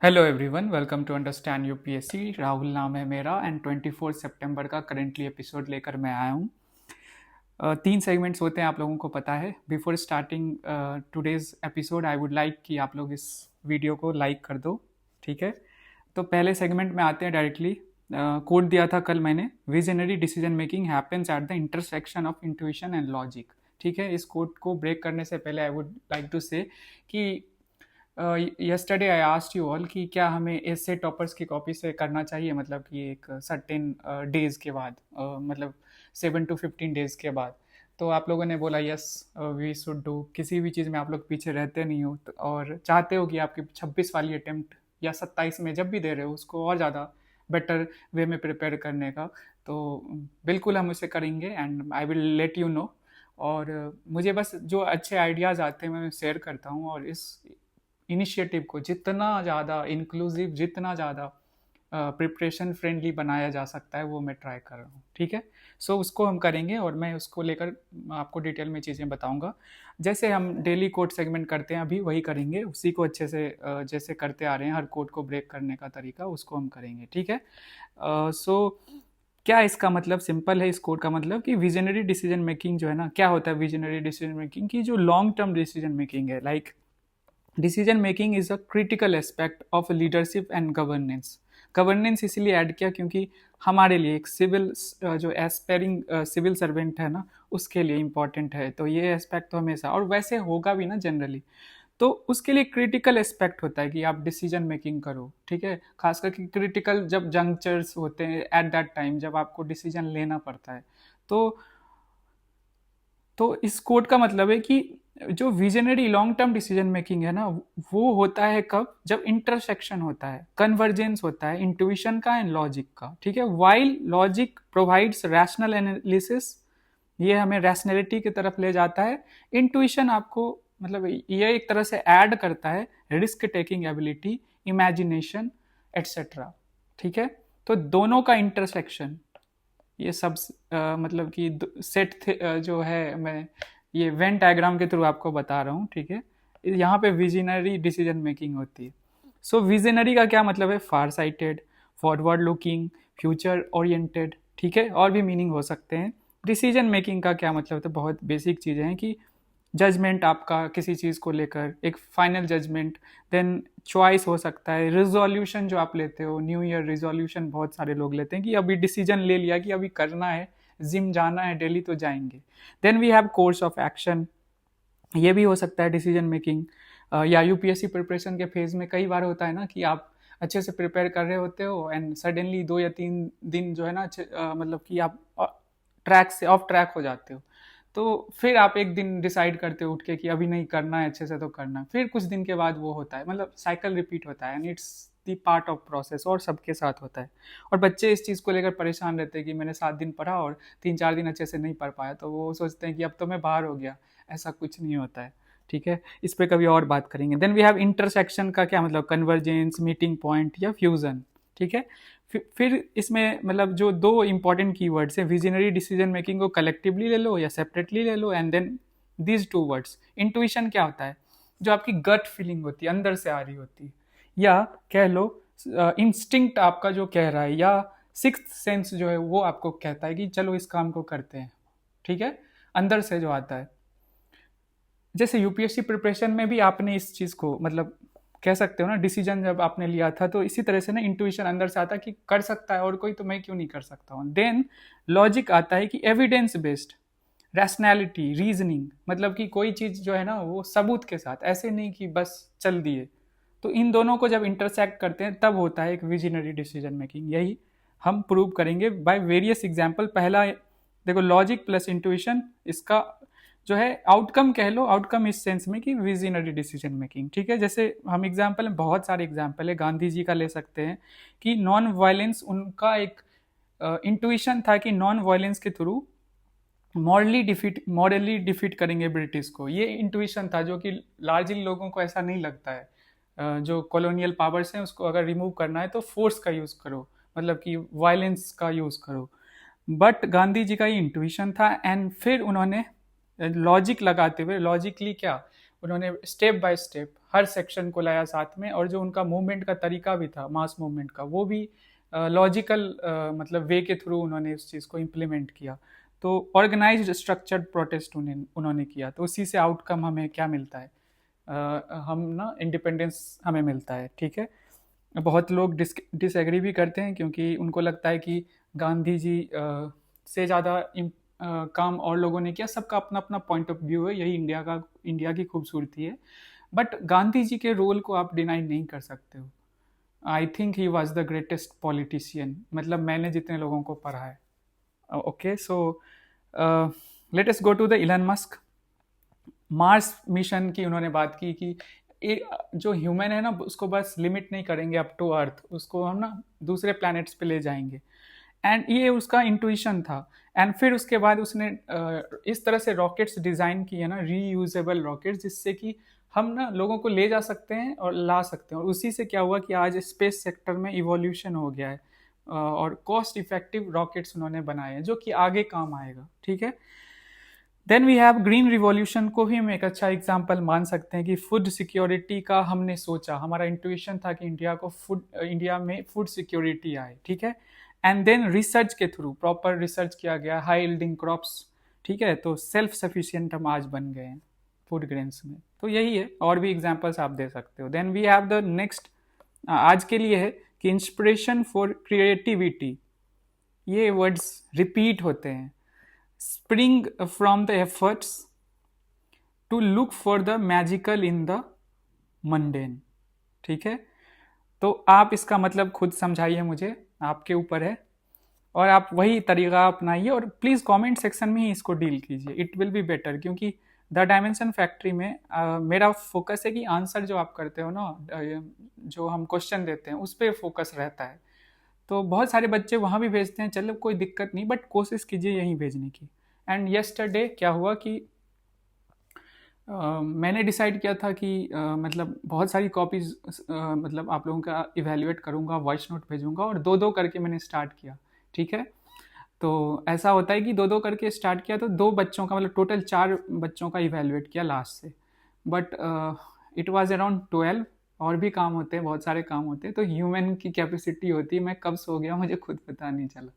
Hello everyone, welcome to understand UPSC. Rahul नाम है मेरा एंड 24 सितंबर का करेंटली एपिसोड लेकर मैं आया हूँ। तीन सेगमेंट्स होते हैं, आप लोगों को पता है। Before starting today's episode I would like कि आप लोग इस वीडियो को लाइक कर दो, ठीक है। तो पहले सेगमेंट में आते हैं डायरेक्टली। कोड दिया था कल मैंने, visionary decision making happens at the intersection of intuition and logic. ठीक है, इस कोड को ब्रेक करने से पहले आई वुड लाइक टू से कि yesterday I asked you all कि क्या हमें ऐसे टॉपर्स की कॉपी से करना चाहिए, मतलब कि एक सर्टेन डेज के बाद, मतलब 7 to 15 डेज के बाद। तो आप लोगों ने बोला यस वी शुड डू। किसी भी चीज़ में आप लोग पीछे रहते नहीं हो और चाहते हो कि आपकी 26 वाली अटेम्प्ट या 27 में जब भी दे रहे हो उसको और ज़्यादा बेटर वे में प्रिपेयर करने का। तो बिल्कुल हम उसे करेंगे and I will let you know. और मुझे बस जो अच्छे आइडियाज़ आते हैं मैं शेयर करता हूँ, और इस इनिशिएटिव को जितना ज़्यादा इंक्लूसिव, जितना ज़्यादा प्रिपरेशन फ्रेंडली बनाया जा सकता है वो मैं ट्राई कर रहा हूँ, ठीक है। सो उसको हम करेंगे और मैं उसको लेकर आपको डिटेल में चीज़ें बताऊंगा। जैसे हम डेली कोड सेगमेंट करते हैं अभी वही करेंगे, उसी को अच्छे से जैसे करते आ रहे हैं, हर कोड को ब्रेक करने का तरीका उसको हम करेंगे, ठीक है। सो क्या इसका मतलब सिंपल है, इस कोड का मतलब कि विजनरी डिसीजन मेकिंग जो है ना, क्या होता है विजनरी डिसीजन मेकिंग की, जो लॉन्ग टर्म डिसीजन मेकिंग है। Like decision making is a critical aspect of leadership and governance. Governance इसलिए ऐड किया क्योंकि हमारे लिए एक सिविल जो एस्पायरिंग सिविल सर्वेंट है ना, उसके लिए इम्पॉर्टेंट है। तो ये एस्पेक्ट तो हमेशा, और वैसे होगा भी ना जनरली, तो उसके लिए क्रिटिकल एस्पेक्ट होता है कि आप डिसीजन मेकिंग करो, ठीक है। खास करके क्रिटिकल जब जंक्चर्स होते हैं, एट दैट टाइम जब आपको डिसीजन लेना पड़ता है। तो तो इस कोड का मतलब है कि जो visionary long term decision making है ना, वो होता है कब, जब इंटरसेक्शन होता है, कन्वर्जेंस होता है इंट्यूशन का एंड लॉजिक का, ठीक है। While logic provides rational analysis, ये हमें रैशनैलिटी की तरफ ले जाता है। इंट्यूशन आपको, मतलब ये एक तरह से ऐड करता है risk taking ability, imagination etcetera, ठीक है। तो दोनों का इंटरसेक्शन, ये सब मतलब कि सेट जो है, मैं ये वेन डायग्राम के थ्रू आपको बता रहा हूँ, ठीक है। यहाँ पे विजनरी डिसीजन मेकिंग होती है। सो विजनरी का क्या मतलब है, far sighted, forward looking, future oriented, ठीक है। और भी मीनिंग हो सकते हैं। डिसीजन मेकिंग का क्या मतलब है, तो बहुत बेसिक चीज़ें हैं कि जजमेंट आपका किसी चीज़ को लेकर, एक फाइनल जजमेंट, देन चॉइस हो सकता है, रिजोल्यूशन जो आप लेते हो, न्यू ईयर रिजोल्यूशन बहुत सारे लोग लेते हैं कि अभी डिसीजन ले लिया कि अभी करना है, जिम जाना है डेली तो जाएंगे। Then we have course of action, ये भी हो सकता है डिसीजन मेकिंग। या यूपीएससी प्रिपरेशन के फेज में कई बार होता है ना कि आप अच्छे से प्रिपेयर कर रहे होते हो एंड सडनली 2 या 3 दिन जो है ना, मतलब कि आप ट्रैक से ऑफ ट्रैक हो जाते हो। तो फिर आप एक दिन डिसाइड करते हो उठ के कि अभी नहीं करना है अच्छे से, तो करना है। फिर कुछ दिन के बाद वो होता है, मतलब साइकिल रिपीट होता है and it's the part of process, और सबके साथ होता है। और बच्चे इस चीज़ को लेकर परेशान रहते हैं कि मैंने 7 दिन पढ़ा और 3-4 दिन अच्छे से नहीं पढ़ पाया, तो वो सोचते हैं कि अब तो मैं बाहर हो गया। ऐसा कुछ नहीं होता है, ठीक है। इस पे कभी और बात करेंगे। देन वी हैव इंटरसेक्शन का क्या मतलब, कन्वर्जेंस, मीटिंग पॉइंट या फ्यूजन, ठीक है। फिर इसमें मतलब जो दो इंपॉर्टेंट कीवर्ड्स हैं, विजनरी डिसीजन मेकिंग को कलेक्टिवली ले लो या सेपरेटली ले लो, and then these two words. Intuition क्या होता है, जो आपकी गट फीलिंग होती है, अंदर से आ रही होती है, या कह लो इंस्टिंक्ट आपका जो कह रहा है, या सिक्स्थ सेंस जो है वो आपको कहता है कि चलो इस काम को करते हैं, ठीक है। अंदर से जो आता है, जैसे यूपीएससी प्रिपरेशन में भी आपने इस चीज़ को मतलब कह सकते हो ना, डिसीजन जब आपने लिया था तो इसी तरह से ना इंट्यूशन अंदर से आता है कि कर सकता है और कोई, तो मैं क्यों नहीं कर सकता हूँ। देन लॉजिक आता है कि एविडेंस बेस्ड, रैशनैलिटी, रीजनिंग, मतलब कि कोई चीज़ जो है ना वो सबूत के साथ, ऐसे नहीं कि बस चल दिए। तो इन दोनों को जब इंटरसेक्ट करते हैं तब होता है एक विजनरी डिसीजन मेकिंग। यही हम प्रूव करेंगे बाय वेरियस एग्जाम्पल। पहला देखो, लॉजिक प्लस इंट्यूशन, इसका जो है आउटकम कह लो, आउटकम इस सेंस में कि विजनरी डिसीजन मेकिंग, ठीक है। जैसे हम एग्जाम्पल में, बहुत सारे एग्जाम्पल है, गांधी जी का ले सकते हैं कि नॉन वायलेंस, उनका एक इंट्यूशन था कि नॉन वायलेंस के थ्रू मॉरली डिफीट करेंगे ब्रिटिश को। ये इंट्यूशन था जो कि लार्जली लोगों को ऐसा नहीं लगता है। जो कॉलोनियल पावर्स हैं उसको अगर रिमूव करना है तो फोर्स का यूज़ करो, मतलब कि वायलेंस का यूज़ करो। बट गांधी जी का ये इंट्यूशन था, एंड फिर उन्होंने लॉजिक लगाते हुए, लॉजिकली क्या, उन्होंने step by step her section को लाया साथ में, और जो उनका मूवमेंट का तरीका भी था, मास मूवमेंट का, वो भी लॉजिकल मतलब वे के थ्रू उन्होंने उस चीज़ को इम्प्लीमेंट किया। तो ऑर्गेनाइज्ड स्ट्रक्चर्ड प्रोटेस्ट उन्होंने किया, तो उसी से आउटकम हमें क्या मिलता है, हम ना इंडिपेंडेंस हमें मिलता है। ठीक है, बहुत लोग डिसएग्री भी करते हैं, क्योंकि उनको लगता है कि गांधी जी से ज़्यादा काम और लोगों ने किया। सबका अपना अपना पॉइंट ऑफ व्यू है, यही इंडिया की खूबसूरती है। बट गांधी जी के रोल को आप डिनाई नहीं कर सकते हो। I think he was the greatest politician, मतलब मैंने जितने लोगों को पढ़ा है। Okay, so let us go to the Elon Musk. Mars mission की उन्होंने बात की कि जो ह्यूमन है ना, उसको बस लिमिट नहीं करेंगे अप टू अर्थ, उसको हम ना दूसरे प्लैनेट्स पे ले जाएंगे। एंड ये उसका इंट्यूशन था। एंड फिर उसके बाद उसने इस तरह से रॉकेट्स डिज़ाइन किए ना, रीयूजेबल रॉकेट्स, जिससे कि हम ना लोगों को ले जा सकते हैं और ला सकते हैं। और उसी से क्या हुआ कि आज स्पेस सेक्टर में इवोल्यूशन हो गया है, और कॉस्ट इफेक्टिव रॉकेट्स उन्होंने बनाए हैं जो कि आगे काम आएगा। ठीक है, then we have green revolution को भी हम एक अच्छा एग्जाम्पल मान सकते हैं कि फूड सिक्योरिटी का हमने सोचा, हमारा इंट्यूशन था कि इंडिया में फूड सिक्योरिटी आए। ठीक है, एंड देन रिसर्च के थ्रू प्रॉपर रिसर्च किया गया, हाई यील्डिंग क्रॉप्स। ठीक है, तो सेल्फ सफिशिएंट हम आज बन गए हैं फूड ग्रेन्स में। तो यही है, और भी एग्जाम्पल्स आप दे सकते हो। Then we have the next, आज के लिए है कि इंस्पिरेशन फॉर क्रिएटिविटी। ये वर्ड्स रिपीट होते हैं। Spring from the efforts to look for the magical in the mundane. ठीक है, तो आप इसका मतलब खुद समझाइए मुझे, आपके ऊपर है, और आप वही तरीका अपनाइए, और प्लीज़ कमेंट सेक्शन में ही इसको डील कीजिए, इट विल बी बेटर। क्योंकि द डायमेंशन फैक्ट्री में मेरा फोकस है कि आंसर जो आप करते हो ना, जो हम क्वेश्चन देते हैं उस पर फोकस रहता है। तो बहुत सारे बच्चे वहाँ भी भेजते हैं, चलो कोई दिक्कत नहीं, बट कोशिश कीजिए यहीं भेजने की। एंड येस्टरडे क्या हुआ कि मैंने डिसाइड किया था कि मतलब बहुत सारी कॉपीज़ मतलब आप लोगों का इवेल्युएट करूँगा, वॉइस नोट भेजूँगा, और दो दो करके मैंने स्टार्ट किया। ठीक है, तो ऐसा होता है कि दो दो करके स्टार्ट किया, तो दो बच्चों का मतलब टोटल 4 बच्चों का इवेल्युएट किया लास्ट से। बट इट वाज अराउंड 12, और भी काम होते हैं, बहुत सारे काम होते हैं, तो ह्यूमन की कैपेसिटी होती है। मैं कब सो गया मुझे खुद पता नहीं चला।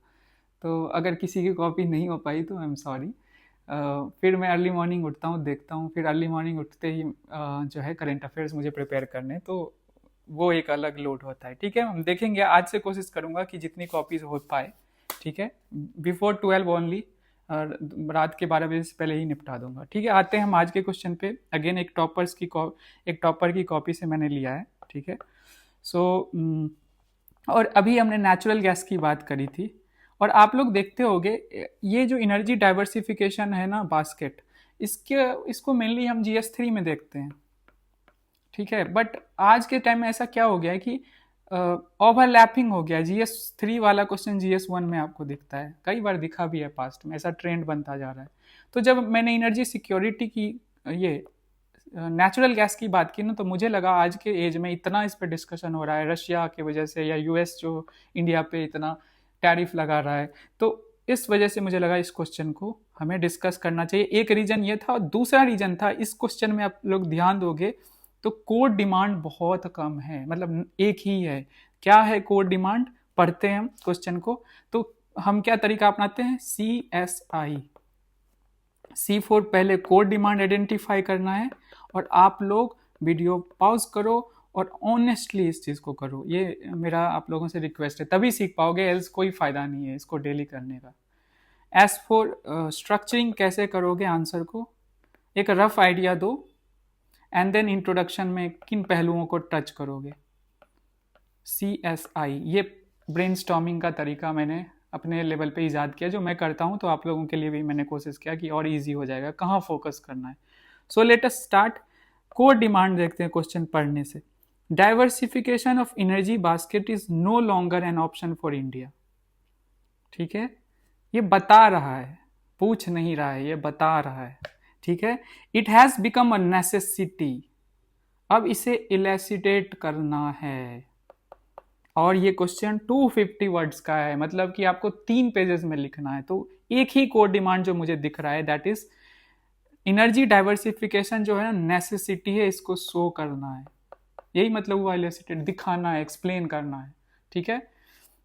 तो अगर किसी की कॉपी नहीं हो पाई तो आई एम सॉरी। फिर मैं अर्ली मॉर्निंग उठता हूँ, देखता हूँ, फिर अर्ली मॉर्निंग उठते ही जो है करंट अफेयर्स मुझे प्रिपेयर करने, तो वो एक अलग लोड होता है। ठीक है, हम देखेंगे, आज से कोशिश करूँगा कि जितनी कॉपीज हो पाए। ठीक है, बिफोर 12 ओनली, रात के 12 बजे से पहले ही निपटा दूंगा। ठीक है, आते हैं हम आज के क्वेश्चन पे। अगेन एक टॉपर की कॉपी से मैंने लिया है। ठीक है, सो और अभी हमने नेचुरल गैस की बात करी थी, और आप लोग देखते होंगे ये जो एनर्जी डाइवर्सिफिकेशन है ना, बास्केट, इसको मेनली हम GS3 में देखते हैं। ठीक है, बट आज के टाइम में ऐसा क्या हो गया है कि ओवरलैपिंग हो गया। GS3 वाला क्वेश्चन GS1 में आपको दिखता है, कई बार दिखा भी है पास्ट में, ऐसा ट्रेंड बनता जा रहा है। तो जब मैंने एनर्जी सिक्योरिटी की, ये नेचुरल गैस की बात की ना, तो मुझे लगा आज के एज में इतना इस पर डिस्कशन हो रहा है रशिया की वजह से, या US जो इंडिया पे इतना टैरिफ लगा रहा है, तो इस वजह से मुझे लगा इस क्वेश्चन को हमें डिस्कस करना चाहिए। एक रीजन ये था, और दूसरा रीजन था, इस क्वेश्चन में आप लोग ध्यान दोगे तो कोर डिमांड बहुत कम है, मतलब एक ही है। क्या है कोर डिमांड? पढ़ते हैं हम क्वेश्चन को, तो हम क्या तरीका अपनाते हैं, CSI, C4 पहले कोर डिमांड आइडेंटिफाई करना है, और आप लोग वीडियो पॉज करो और ऑनेस्टली इस चीज़ को करो। ये मेरा आप लोगों से रिक्वेस्ट है, तभी सीख पाओगे, एल्स कोई फ़ायदा नहीं है इसको डेली करने का। एज फॉर स्ट्रक्चरिंग, कैसे करोगे आंसर को, एक रफ आइडिया दो, एंड देन इंट्रोडक्शन में किन पहलुओं को टच करोगे। CSI, ये ब्रेनस्टॉर्मिंग का तरीका मैंने अपने लेवल पे ईजाद किया, जो मैं करता हूँ, तो आप लोगों के लिए भी मैंने कोशिश किया कि और इजी हो जाएगा, कहाँ फोकस करना है। So let us start. Core demand देखते हैं क्वेश्चन पढ़ने से। Diversification of energy basket is no longer an option for India. ठीक है, ये बता रहा है, पूछ नहीं रहा है, ये बता रहा है। ठीक है, it has become a necessity, अब इसे इलेसिटेट करना है। और ये क्वेश्चन 250 वर्ड्स का है, मतलब कि आपको 3 पेजेस में लिखना है। तो एक ही कोर डिमांड जो मुझे दिख रहा है, दैट इज एनर्जी डाइवर्सिफिकेशन जो है ना नेसेसिटी है, इसको शो करना है, यही मतलब हुआ इलिसिटेड, दिखाना है, एक्सप्लेन करना है, ठीक है।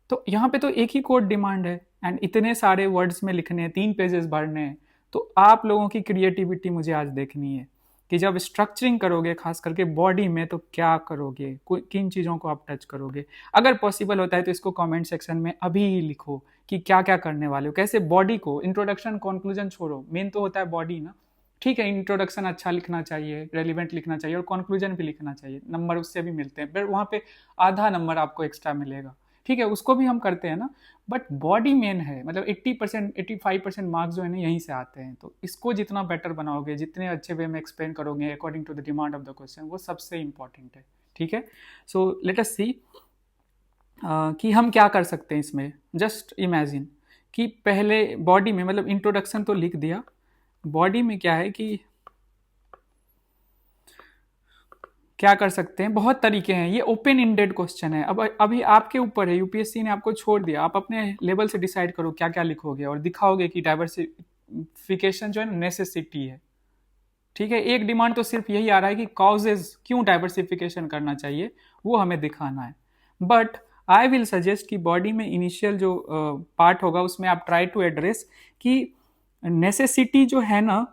तो यहाँ पे तो एक ही कोड डिमांड है एंड इतने सारे वर्ड्स में लिखने हैं, 3 पेजेस भरने हैं। तो आप लोगों की क्रिएटिविटी मुझे आज देखनी है कि जब स्ट्रक्चरिंग करोगे खास करके बॉडी में तो क्या करोगे, किन चीज़ों को आप टच करोगे। अगर पॉसिबल होता है तो इसको कमेंट सेक्शन में अभी लिखो कि क्या क्या करने वाले हो, कैसे बॉडी को, इंट्रोडक्शन कंक्लूजन छोड़ो, मेन तो होता है बॉडी ना, ठीक है। इंट्रोडक्शन अच्छा लिखना चाहिए, रेलिवेंट लिखना चाहिए और कंक्लूजन भी लिखना चाहिए, नंबर उससे भी मिलते हैं, फिर वहाँ पे आधा नंबर आपको एक्स्ट्रा मिलेगा, ठीक है, उसको भी हम करते हैं ना। बट बॉडी मेन है, मतलब 80% 85% मार्क्स जो है ना यहीं से आते हैं। तो इसको जितना बेटर बनाओगे, जितने अच्छे वे में एक्सप्लेन करोगे according to the demand of the question, वो सबसे इंपॉर्टेंट है, ठीक है। सो लेट अस सी कि हम क्या कर सकते हैं इसमें। जस्ट इमेजिन कि पहले बॉडी में, मतलब इंट्रोडक्शन तो लिख दिया, बॉडी में क्या है कि क्या कर सकते हैं, बहुत तरीके हैं, ये ओपन इंडेड क्वेश्चन है। अब अभी आपके ऊपर है, यूपीएससी ने आपको छोड़ दिया, आप अपने लेवल से डिसाइड करो क्या क्या लिखोगे और दिखाओगे कि डाइवर्सिफिकेशन जो है नेसेसिटी है, ठीक है। एक डिमांड तो सिर्फ यही आ रहा है कि कॉजेज क्यों डाइवर्सिफिकेशन करना चाहिए वो हमें दिखाना है। बट आई विल सजेस्ट कि बॉडी में इनिशियल जो पार्ट होगा उसमें आप ट्राई टू एड्रेस कि नेसेसिटी जो है ना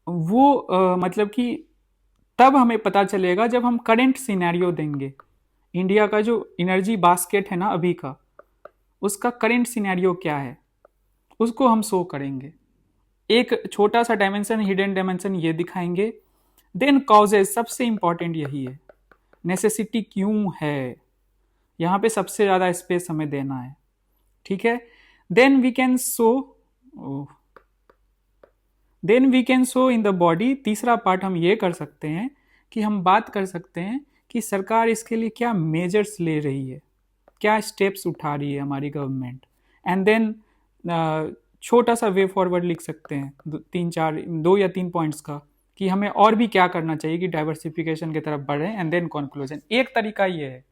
वो मतलब कि तब हमें पता चलेगा जब हम करंट सिनेरियो देंगे। इंडिया का जो एनर्जी बास्केट है ना अभी का, उसका करंट सिनेरियो क्या है उसको हम शो करेंगे। एक छोटा सा डायमेंशन, हिडन डायमेंशन ये दिखाएंगे। देन कॉजेज, सबसे इंपॉर्टेंट यही है, नेसेसिटी क्यों है, यहाँ पे सबसे ज्यादा स्पेस हमें देना है, ठीक है। Then we can show in the body. तीसरा पार्ट हम ये कर सकते हैं कि हम बात कर सकते हैं कि सरकार इसके लिए क्या मेजर्स ले रही है, क्या स्टेप्स उठा रही है हमारी गवर्नमेंट। एंड देन छोटा सा वे फॉरवर्ड लिख सकते हैं, 2 या 3 पॉइंट्स का, कि हमें और भी क्या करना चाहिए कि डाइवर्सिफिकेशन की तरफ बढ़े। And then conclusion. एक तरीका ये है,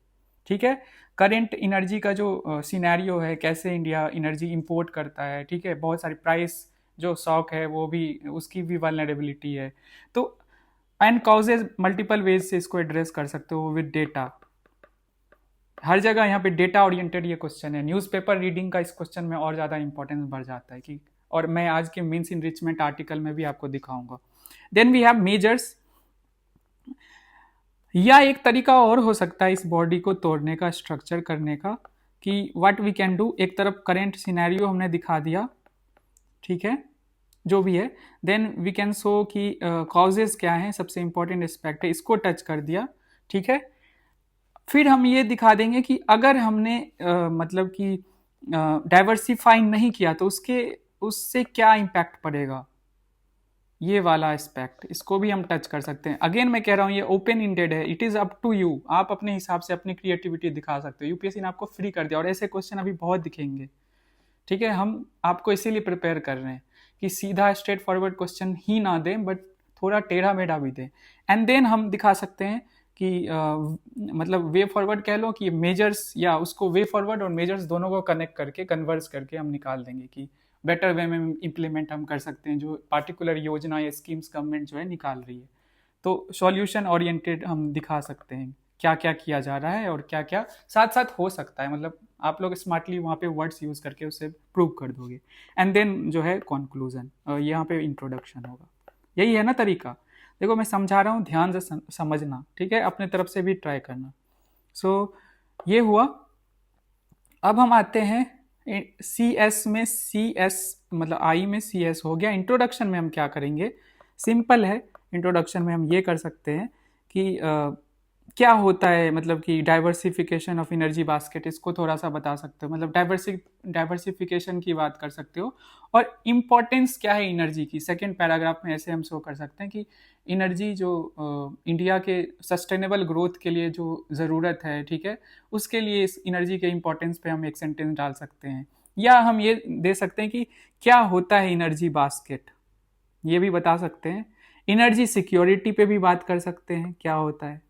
ठीक है। करेंट एनर्जी का जो सिनेरियो है, कैसे इंडिया एनर्जी इंपोर्ट करता है, ठीक है, बहुत सारी प्राइस जो शॉक है वो भी, उसकी भी वल्नरेबिलिटी है। तो एंड कॉजेज मल्टीपल वेज से इसको एड्रेस कर सकते हो विद डेटा। हर जगह यहाँ पे डेटा ओरिएंटेड ये क्वेश्चन है। न्यूज़पेपर रीडिंग का इस क्वेश्चन में और ज़्यादा इंपॉर्टेंस बढ़ जाता है कि, और मैं आज के मीन्स इनरिचमेंट आर्टिकल में भी आपको दिखाऊंगा। देन वी हैव मेजर्स, या एक तरीका और हो सकता है इस बॉडी को तोड़ने का, स्ट्रक्चर करने का, कि व्हाट वी कैन डू। एक तरफ करेंट सिनेरियो हमने दिखा दिया, ठीक है, जो भी है। देन वी कैन शो कि कॉजेज क्या है, सबसे इंपॉर्टेंट एस्पेक्ट है, इसको टच कर दिया, ठीक है। फिर हम ये दिखा देंगे कि अगर हमने मतलब कि डाइवर्सिफाई नहीं किया तो उससे क्या इम्पैक्ट पड़ेगा, ये वाला एस्पेक्ट, इसको भी हम टच कर सकते हैं। अगेन मैं कह रहा हूँ ये ओपन इंडेड है, it is up to you, आप अपने हिसाब से अपनी क्रिएटिविटी दिखा सकते हो। यूपीएससी ने आपको फ्री कर दिया और ऐसे क्वेश्चन अभी बहुत दिखेंगे, ठीक है। हम आपको इसीलिए प्रिपेयर कर रहे हैं कि सीधा स्ट्रेट फॉरवर्ड क्वेश्चन ही ना दें, बट थोड़ा टेढ़ा मेढ़ा भी दें। एंड देन हम दिखा सकते हैं कि मतलब वे फॉरवर्ड कह लो कि मेजर्स, या उसको वे फॉरवर्ड और मेजर्स दोनों को कनेक्ट करके, कन्वर्स करके हम निकाल देंगे कि बेटर वे में इम्प्लीमेंट हम कर सकते हैं जो पार्टिकुलर योजना या स्कीम्स गवर्नमेंट जो है निकाल रही है। तो सॉल्यूशन ओरिएंटेड हम दिखा सकते हैं क्या क्या किया जा रहा है और क्या क्या साथ साथ हो सकता है, मतलब आप लोग स्मार्टली वहाँ पे वर्ड्स यूज करके उसे प्रूव कर दोगे। एंड देन जो है कंक्लूजन, यहाँ पे इंट्रोडक्शन होगा। यही है ना तरीका। देखो मैं समझा रहा हूँ, ध्यान से समझना, ठीक है, अपने तरफ से भी ट्राई करना। सो ये हुआ। अब हम आते हैं सी एस में, सी एस मतलब आई में सी एस हो गया। इंट्रोडक्शन में हम क्या करेंगे, सिंपल है। इंट्रोडक्शन में हम ये कर सकते हैं कि क्या होता है, मतलब कि डाइवर्सिफिकेशन ऑफ एनर्जी बास्केट, इसको थोड़ा सा बता सकते हो, मतलब डाइवर्सिफिकेशन की बात कर सकते हो। और इम्पोर्टेंस क्या है एनर्जी की, सेकेंड पैराग्राफ में ऐसे हम शो कर सकते हैं कि एनर्जी जो इंडिया के सस्टेनेबल ग्रोथ के लिए जो ज़रूरत है, ठीक है, उसके लिए इस एनर्जी के इम्पोर्टेंस पे हम एक सेंटेंस डाल सकते हैं। या हम ये दे सकते हैं कि क्या होता है एनर्जी बास्केट, ये भी बता सकते हैं। एनर्जी सिक्योरिटी पे भी बात कर सकते हैं क्या होता है,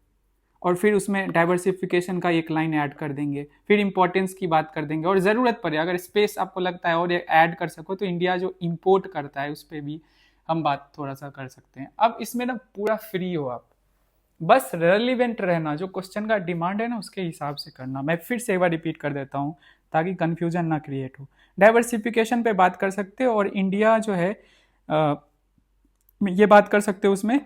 और फिर उसमें डाइवर्सिफिकेशन का एक लाइन ऐड कर देंगे, फिर इंपॉर्टेंस की बात कर देंगे, और ज़रूरत पड़े अगर स्पेस आपको लगता है और ऐड कर सको तो इंडिया जो इंपोर्ट करता है उस पर भी हम बात थोड़ा सा कर सकते हैं। अब इसमें ना पूरा फ्री हो आप, बस रेलिवेंट रहना, जो क्वेश्चन का डिमांड है ना उसके हिसाब से करना। मैं फिर से एक बार रिपीट कर देता हूँ ताकि कंफ्यूजन ना क्रिएट हो। डाइवर्सिफिकेशन पे बात कर सकते हो, और इंडिया जो है ये बात कर सकते हो उसमें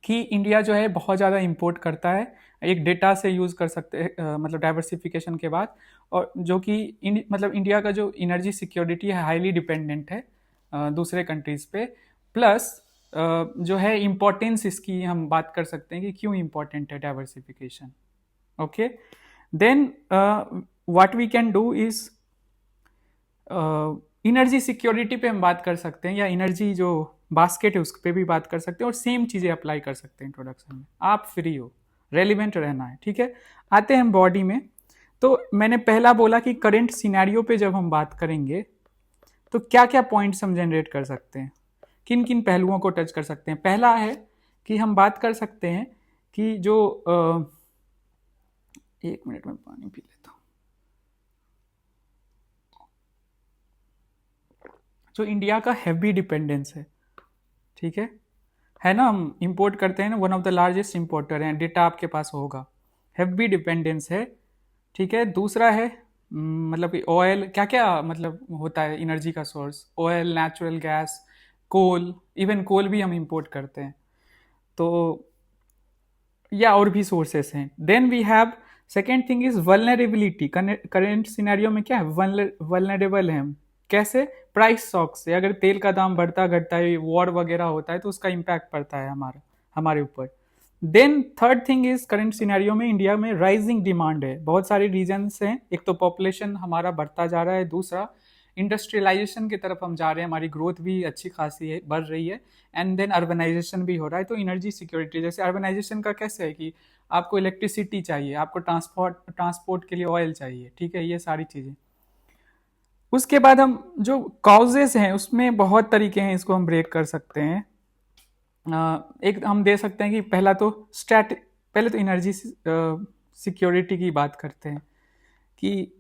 कि इंडिया जो है बहुत ज़्यादा इंपोर्ट करता है, एक डेटा से यूज़ कर सकते हैं मतलब डाइवर्सिफिकेशन के बाद। और जो कि मतलब इंडिया का जो एनर्जी सिक्योरिटी है हाईली डिपेंडेंट है दूसरे कंट्रीज़ पे। प्लस जो है इम्पोर्टेंस इसकी हम बात कर सकते हैं कि क्यों इम्पोर्टेंट है diversification. Okay, then what we can do is energy security पे हम बात कर सकते हैं, या एनर्जी जो बास्केट है उस पर भी बात कर सकते हैं, और सेम चीज़ें अप्लाई कर सकते हैं इंट्रोडक्शन में। आप फ्री हो, रेलिवेंट रहना है, ठीक है। आते हैं बॉडी में। तो मैंने पहला बोला कि करंट सिनेरियो पे जब हम बात करेंगे तो क्या क्या पॉइंट्स हम जनरेट कर सकते हैं, किन किन पहलुओं को टच कर सकते हैं। पहला है कि हम बात कर सकते हैं कि जो एक मिनट में पानी पी लेता हूँ। जो इंडिया का हैवी डिपेंडेंस है, ठीक है ना, हम इंपोर्ट करते हैं ना, one of the largest importer हैं, डेटा आपके पास होगा, हैवी डिपेंडेंस है, ठीक है। दूसरा है मतलब कि ऑयल, क्या क्या मतलब होता है एनर्जी का सोर्स, ऑयल, नेचुरल गैस, कोल, इवन कोल भी हम इंपोर्ट करते हैं, तो या और भी सोर्सेस हैं। Then we have second thing is vulnerability. Current scenario में क्या है, वल्नरेबल है हम। कैसे? प्राइस शॉक से, अगर तेल का दाम बढ़ता घटता है, वॉर वगैरह होता है तो उसका इम्पैक्ट पड़ता है हमारे ऊपर। Then third thing is current scenario में इंडिया में राइजिंग डिमांड है, बहुत सारे रीजंस हैं। एक तो पॉपुलेशन हमारा बढ़ता जा रहा है, दूसरा इंडस्ट्रियलाइजेशन की तरफ हम जा रहे हैं, हमारी ग्रोथ भी अच्छी खासी है, बढ़ रही है, एंड देन अर्बनाइजेशन भी हो रहा है। तो एनर्जी सिक्योरिटी, जैसे अर्बनाइजेशन का कैसे है कि आपको इलेक्ट्रिसिटी चाहिए, आपको ट्रांसपोर्ट के लिए ऑयल चाहिए, ठीक है, ये सारी चीज़ें। उसके बाद हम जो कॉजेज हैं उसमें बहुत तरीके हैं, इसको हम ब्रेक कर सकते हैं। एक हम दे सकते हैं कि पहले तो एनर्जी सिक्योरिटी की बात करते हैं कि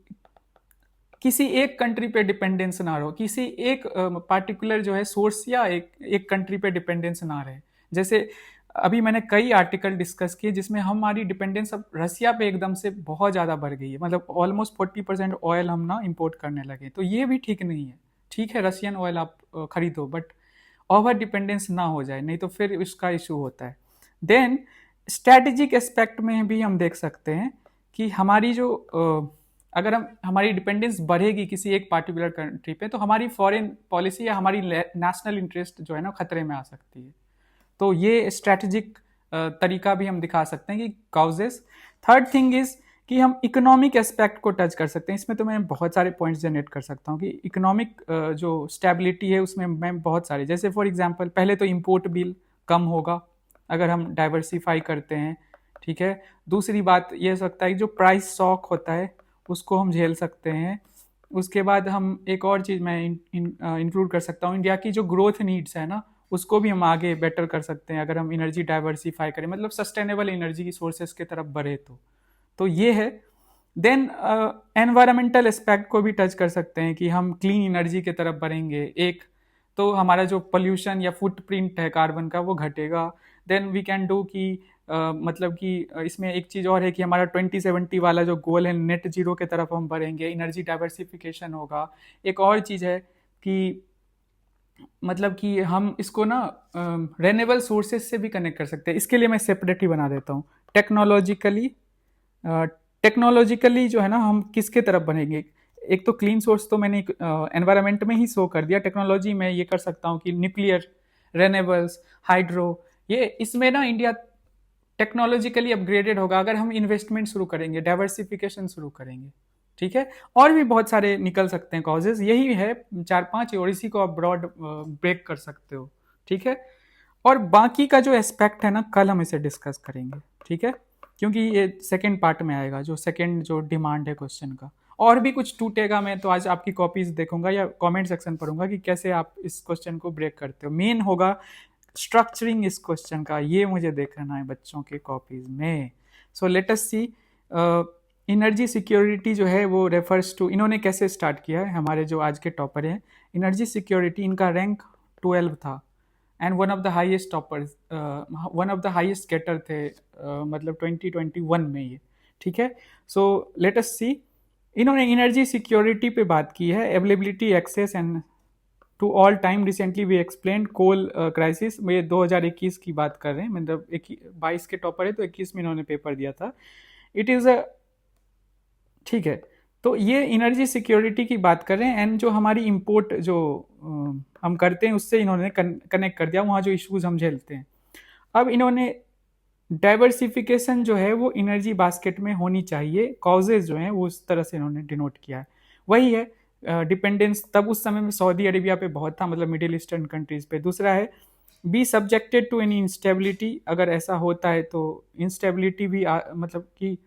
किसी एक कंट्री पे डिपेंडेंस ना रहो, किसी एक पार्टिकुलर जो है सोर्स या एक कंट्री पे डिपेंडेंस ना रहे। जैसे अभी मैंने कई आर्टिकल डिस्कस किए जिसमें हमारी डिपेंडेंस अब रसिया पे एकदम से बहुत ज़्यादा बढ़ गई है, मतलब ऑलमोस्ट 40% ऑयल हम ना इंपोर्ट करने लगे, तो ये भी ठीक नहीं है। ठीक है, रशियन ऑयल आप खरीदो, बट ओवर डिपेंडेंस ना हो जाए, नहीं तो फिर इसका इशू होता है। देन स्ट्रैटेजिक एस्पेक्ट में भी हम देख सकते हैं कि हमारी जो अगर हमारी डिपेंडेंस बढ़ेगी किसी एक पार्टिकुलर कंट्री पे, तो हमारी फॉरेन पॉलिसी या हमारी नेशनल इंटरेस्ट जो है ना खतरे में आ सकती है। तो ये स्ट्रैटेजिक तरीका भी हम दिखा सकते हैं कि काउजेस। थर्ड थिंग इज कि हम इकोनॉमिक एस्पेक्ट को टच कर सकते हैं। इसमें तो मैं बहुत सारे पॉइंट्स जनरेट कर सकता हूँ कि इकोनॉमिक जो स्टेबिलिटी है उसमें मैं बहुत सारे, जैसे फॉर एग्जांपल पहले तो इंपोर्ट बिल कम होगा अगर हम डाइवर्सिफाई करते हैं, ठीक है। दूसरी बात ये हो सकता है कि जो प्राइस शॉक होता है उसको हम झेल सकते हैं। उसके बाद हम एक और चीज़ मैं इंक्लूड कर सकता हूँ, इंडिया की जो ग्रोथ नीड्स है ना उसको भी हम आगे बेटर कर सकते हैं अगर हम एनर्जी डाइवर्सिफाई करें, मतलब सस्टेनेबल एनर्जी की सोर्सेज की तरफ बढ़े तो ये है। देन एनवायरमेंटल एस्पेक्ट को भी टच कर सकते हैं कि हम क्लीन एनर्जी की तरफ बढ़ेंगे, एक तो हमारा जो पोल्यूशन या फुटप्रिंट है कार्बन का वो घटेगा। देन वी कैन डू कि मतलब कि इसमें एक चीज़ और है कि हमारा 2070 वाला जो गोल है नेट जीरो के तरफ हम बढ़ेंगे, एनर्जी डाइवर्सिफिकेशन होगा। एक और चीज़ है कि मतलब कि हम इसको ना रेन्यूएबल सोर्सेज से भी कनेक्ट कर सकते हैं। इसके लिए मैं सेपरेट ही बना देता हूँ। टेक्नोलॉजिकली जो है ना हम किसके तरफ बनेंगे, एक तो क्लीन सोर्स तो मैंने एनवायरनमेंट में ही शो कर दिया, टेक्नोलॉजी में ये कर सकता हूँ कि न्यूक्लियर, रेनेबल्स, हाइड्रो, ये इसमें ना इंडिया टेक्नोलॉजिकली अपग्रेडेड होगा अगर हम इन्वेस्टमेंट शुरू करेंगे, डाइवर्सिफिकेशन शुरू करेंगे, ठीक है। और भी बहुत सारे निकल सकते हैं कॉजेज, यही है 4-5 और इसी को आप ब्रॉड ब्रेक कर सकते हो, ठीक है। और बाकी का जो एस्पेक्ट है ना कल हम इसे डिस्कस करेंगे, ठीक है, क्योंकि ये सेकेंड पार्ट में आएगा, जो सेकेंड जो डिमांड है क्वेश्चन का। और भी कुछ टूटेगा, मैं तो आज आपकी कॉपीज देखूंगा या कमेंट सेक्शन पढ़ूंगा कि कैसे आप इस क्वेश्चन को ब्रेक करते हो। मेन होगा स्ट्रक्चरिंग इस क्वेश्चन का, ये मुझे देखना है बच्चों के कॉपीज में। सो लेट अस सी, एनर्जी सिक्योरिटी जो है वो रेफर्स टू, इन्होंने कैसे स्टार्ट किया है हमारे जो आज के टॉपर हैं। एनर्जी सिक्योरिटी, इनका रैंक 12 था, and one of the highest toppers, one of the highest getter थे, मतलब 2021 में ये, ठीक है। सो लेट अस सी, इन्होंने एनर्जी सिक्योरिटी पे बात की है, availability, access and to all time. Recently we explain coal crisis में, 2021 की बात कर रहे हैं, मतलब 22 के टॉपर है तो 21 में इन्होंने पेपर दिया था। इट इज़ अ, ठीक है। तो ये एनर्जी सिक्योरिटी की बात कर रहे हैं, एंड जो हमारी इंपोर्ट जो हम करते हैं उससे इन्होंने कनेक्ट कर दिया वहाँ जो इश्यूज हम झेलते हैं। अब इन्होंने डाइवर्सिफिकेशन जो है वो एनर्जी बास्केट में होनी चाहिए, कॉजेज जो हैं वो उस तरह से इन्होंने डिनोट किया है। वही है डिपेंडेंस, तब उस समय में सऊदी अरेबिया पे बहुत था, मतलब मिडिल ईस्टर्न कंट्रीज पे। दूसरा है be subjected to any instability, अगर ऐसा होता है तो इंस्टेबिलिटी भी मतलब कि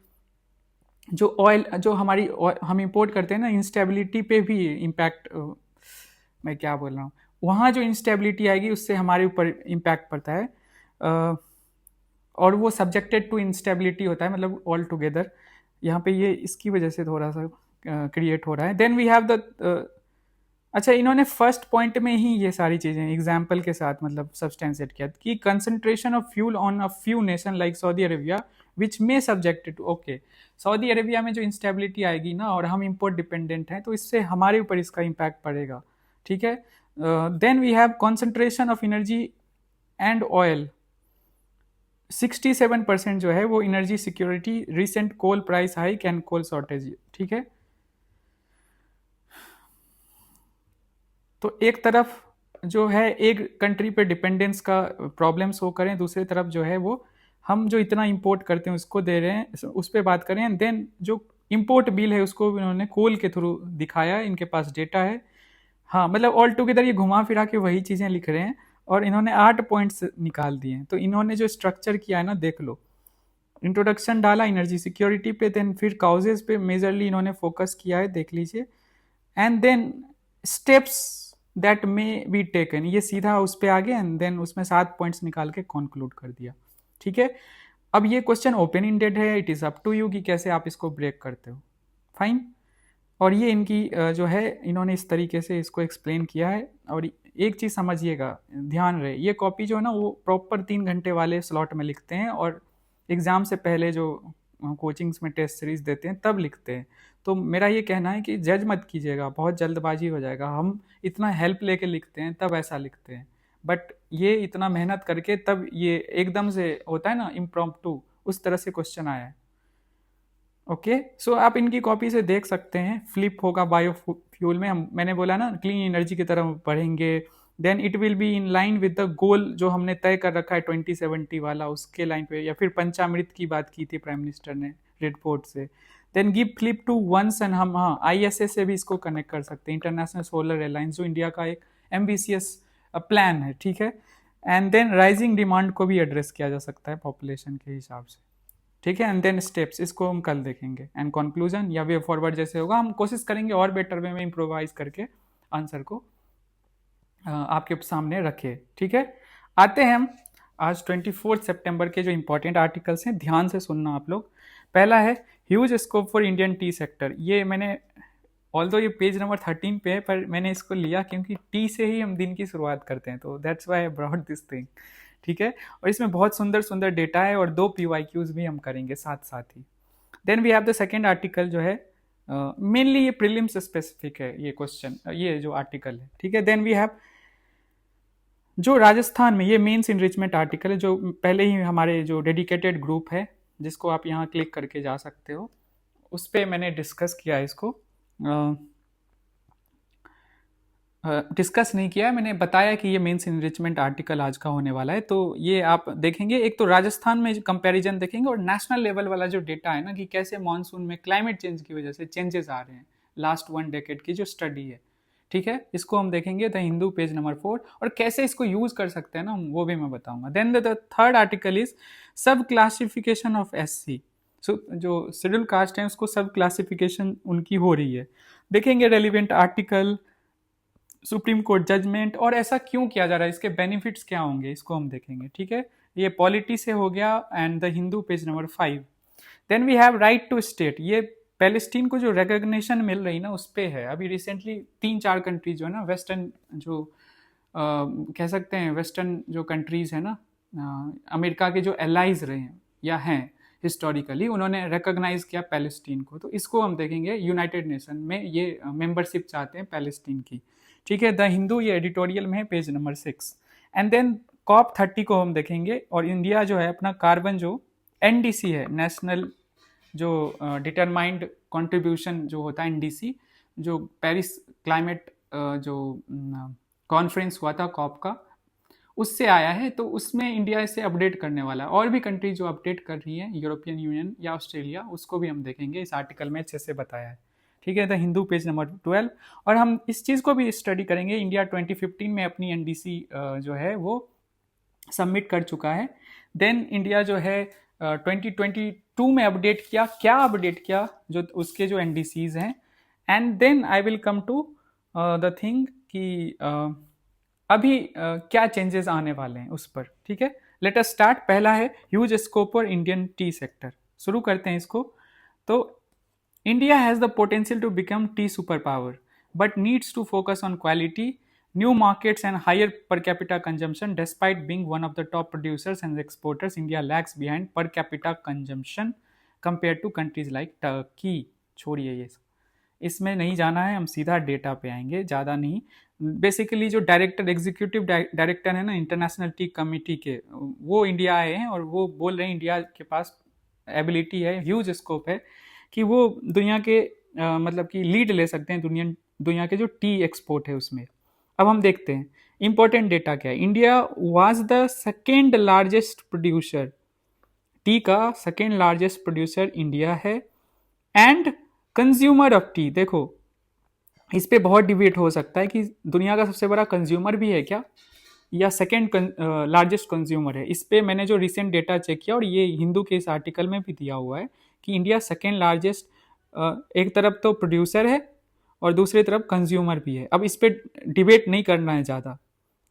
जो ऑयल जो हमारी हम इंपोर्ट करते हैं ना, इंस्टेबिलिटी पे भी इम्पैक्ट, मैं क्या बोल रहा हूँ, वहाँ जो इंस्टेबिलिटी आएगी उससे हमारे ऊपर इम्पैक्ट पड़ता है, और वो सब्जेक्टेड टू इंस्टेबिलिटी होता है, मतलब ऑल टुगेदर। यहाँ पे ये इसकी वजह से थोड़ा सा क्रिएट हो रहा है। देन वी हैव द, अच्छा इन्होंने फर्स्ट पॉइंट में ही ये सारी चीज़ें एग्जाम्पल के साथ मतलब सब्सटेंशिएट किया कि concentration of fuel on a few nation like Saudi Arabia which may subjected to, okay, Saudi Arabia में जो इंस्टेबिलिटी आएगी ना, और हम इंपोर्ट डिपेंडेंट हैं, तो इससे हमारे ऊपर इसका इम्पैक्ट पड़ेगा, ठीक है। Then we have concentration of energy and oil, 67% जो है वो energy security, recent coal price hike and coal shortage, ठीक है। तो एक तरफ जो है एक कंट्री पे डिपेंडेंस का प्रॉब्लम्स हो करें, दूसरी तरफ जो है वो हम जो इतना इंपोर्ट करते हैं उसको दे रहे हैं, उस पर बात करें। एंड देन जो इंपोर्ट बिल है उसको इन्होंने कोल के थ्रू दिखाया है, इनके पास डेटा है। हाँ, मतलब ऑल टुगेदर ये घुमा फिरा के वही चीज़ें लिख रहे हैं, और इन्होंने 8 पॉइंट्स निकाल दिए हैं। तो इन्होंने जो स्ट्रक्चर किया है ना, देख लो, इंट्रोडक्शन डाला एनर्जी सिक्योरिटी पे, देन फिर काउजेज पे मेजरली इन्होंने फोकस किया है, देख लीजिए, and then steps that may be taken, ये सीधा उस पर आ गए, एंड देन उसमें 7 पॉइंट्स निकाल के कंक्लूड कर दिया, ठीक है। अब ये क्वेश्चन ओपन इंडेड है, it is up to you कि कैसे आप इसको ब्रेक करते हो, फाइन। और ये इनकी जो है इन्होंने इस तरीके से इसको एक्सप्लेन किया है। और एक चीज़ समझिएगा, ध्यान रहे, ये कॉपी जो है ना वो प्रॉपर 3 घंटे वाले स्लॉट में लिखते हैं, और एग्ज़ाम से पहले जो कोचिंग्स में टेस्ट सीरीज देते हैं तब लिखते हैं। तो मेरा ये कहना है कि जज मत कीजिएगा, बहुत जल्दबाजी हो जाएगा। हम इतना हेल्प लेके लिखते हैं तब ऐसा लिखते हैं, बट ये इतना मेहनत करके तब ये एकदम से होता है ना इम्प्रॉम्प्टू, उस तरह से क्वेश्चन आया है। ओके, सो आप इनकी कॉपी से देख सकते हैं, फ्लिप होगा बायो फ्यूल में, हम मैंने बोला ना क्लीन एनर्जी की तरफ बढ़ेंगे, then it will be in line with the goal जो हमने तय कर रखा है 2070 वाला, उसके लाइन पे। या फिर पंचामृत की बात की थी प्राइम मिनिस्टर ने रिपोर्ट से। Then give flip to once, and हम हाँ ISS से भी इसको कनेक्ट कर सकते हैं, इंटरनेशनल सोलर अलायंस, जो इंडिया का एक एम्बिशियस प्लान है, ठीक है। एंड देन राइजिंग डिमांड को भी एड्रेस किया जा सकता है पॉपुलेशन के हिसाब से, ठीक है। एंड देन स्टेप्स, इसको हम कल देखेंगे, एंड कंक्लूजन या वे फॉरवर्ड जैसे होगा हम कोशिश करेंगे और बेटर वे में इम्प्रोवाइज करके आंसर को आपके सामने रखे, ठीक है। आते हैं हम आज 24 सितंबर के जो इंपॉर्टेंट आर्टिकल्स हैं, ध्यान से सुनना आप लोग। पहला है huge scope for Indian tea sector. ये मैंने ऑल्दो ये पेज नंबर 13 पे है, पर मैंने इसको लिया क्योंकि टी से ही हम दिन की शुरुआत करते हैं, तो that's why I brought this thing, ठीक है। और इसमें बहुत सुंदर सुंदर डेटा है, और 2 PYQs भी हम करेंगे साथ साथ ही। Then we have the second article जो है मेनली ये प्रीलिम्स स्पेसिफिक है, ये क्वेश्चन, ये जो आर्टिकल है, ठीक है। देन वी हैव जो राजस्थान में ये मेंस इनरिचमेंट आर्टिकल है, जो पहले ही हमारे जो डेडिकेटेड ग्रुप है जिसको आप यहाँ क्लिक करके जा सकते हो, उस पर मैंने डिस्कस किया है इसको, डिस्कस नहीं किया है, मैंने बताया कि ये मेंस इनरिचमेंट आर्टिकल आज का होने वाला है। तो ये आप देखेंगे, एक तो राजस्थान में कंपैरिजन देखेंगे, और नेशनल लेवल वाला जो डेटा है ना कि कैसे मानसून में क्लाइमेट चेंज की वजह से चेंजेस आ रहे हैं, लास्ट 1 डेकेड की जो स्टडी है, ठीक है, इसको हम देखेंगे द हिंदू पेज नंबर 4, और कैसे इसको यूज कर सकते हैं ना वो भी मैं बताऊंगा। Then the third article is sub classification of SC। सो जो शेड्यूल कास्ट है उसको सब क्लासिफिकेशन उनकी हो रही है, देखेंगे relevant article, Supreme Court judgement, और ऐसा क्यों किया जा रहा है, इसके बेनिफिट्स क्या होंगे, इसको हम देखेंगे, ठीक है। ये पॉलिटी से हो गया, and the Hindu page number 5। Then we have right to state, ये पैलेस्टीन को जो रिकॉग्निशन मिल रही ना उस पे है। अभी रिसेंटली 3-4 कंट्रीज जो है ना वेस्टर्न जो कह सकते हैं वेस्टर्न जो कंट्रीज़ हैं ना, अमेरिका के जो एलाइज रहे हैं या हैं हिस्टोरिकली, उन्होंने रिकॉग्नाइज किया पैलेस्टीन को। तो इसको हम देखेंगे, यूनाइटेड नेशन में ये मेंबरशिप चाहते हैं पैलेस्टीन की। ठीक है, द हिंदू ये एडिटोरियल में है, page number 6। And then COP30 को हम देखेंगे, और इंडिया जो है अपना कार्बन जो NDC है, नेशनल जो डिटरमाइंड कंट्रीब्यूशन जो होता है NDC, जो पेरिस क्लाइमेट जो कॉन्फ्रेंस हुआ था COP का, उससे आया है। तो उसमें इंडिया इसे अपडेट करने वाला है। और भी कंट्री जो अपडेट कर रही है, यूरोपियन यूनियन या ऑस्ट्रेलिया, उसको भी हम देखेंगे, इस आर्टिकल में अच्छे से बताया है। ठीक है, द हिंदू पेज नंबर 12। और हम इस चीज़ को भी स्टडी करेंगे, इंडिया 2015 में अपनी NDC जो है वो सबमिट कर चुका है। देन इंडिया जो है 2022 में अपडेट किया, क्या अपडेट किया, जो उसके जो NDCs हैं। And then I will come to the thing कि अभी क्या चेंजेस आने वाले हैं उस पर। ठीक है, लेट अस स्टार्ट। पहला है huge scope for Indian tea sector. शुरू करते हैं इसको। तो India has the potential to become tea super power, but needs to focus on quality, new markets and higher per capita consumption. Despite being one of the top producers and exporters, India lags behind per capita consumption compared to countries like Turkey. छोड़िए ये सब, इसमें नहीं जाना है, हम सीधा data पे आएंगे, ज़्यादा नहीं। बेसिकली जो डायरेक्टर, एग्जीक्यूटिव डायरेक्टर है ना इंटरनेशनल टी कमिटी के, वो इंडिया आए हैं और वो बोल रहे हैं इंडिया के पास एबिलिटी है, ह्यूज स्कोप है कि वो दुनिया के मतलब कि लीड ले सकते हैं दुनिया के जो टी एक्सपोर्ट है उसमें। अब हम देखते हैं इंपॉर्टेंट डेटा क्या है। India was the second largest producer, T का सेकेंड लार्जेस्ट प्रोड्यूसर इंडिया है, एंड कंज्यूमर ऑफ टी। देखो इस पे बहुत डिबेट हो सकता है कि दुनिया का सबसे बड़ा कंज्यूमर भी है क्या, या सेकेंड लार्जेस्ट कंज्यूमर है। इस पे मैंने जो रिसेंट डेटा चेक किया, और ये हिंदू के इस आर्टिकल में भी दिया हुआ है कि इंडिया सेकेंड लार्जेस्ट, एक तरफ तो प्रोड्यूसर है और दूसरी तरफ कंज्यूमर भी है। अब इस पे डिबेट नहीं करना है ज़्यादा,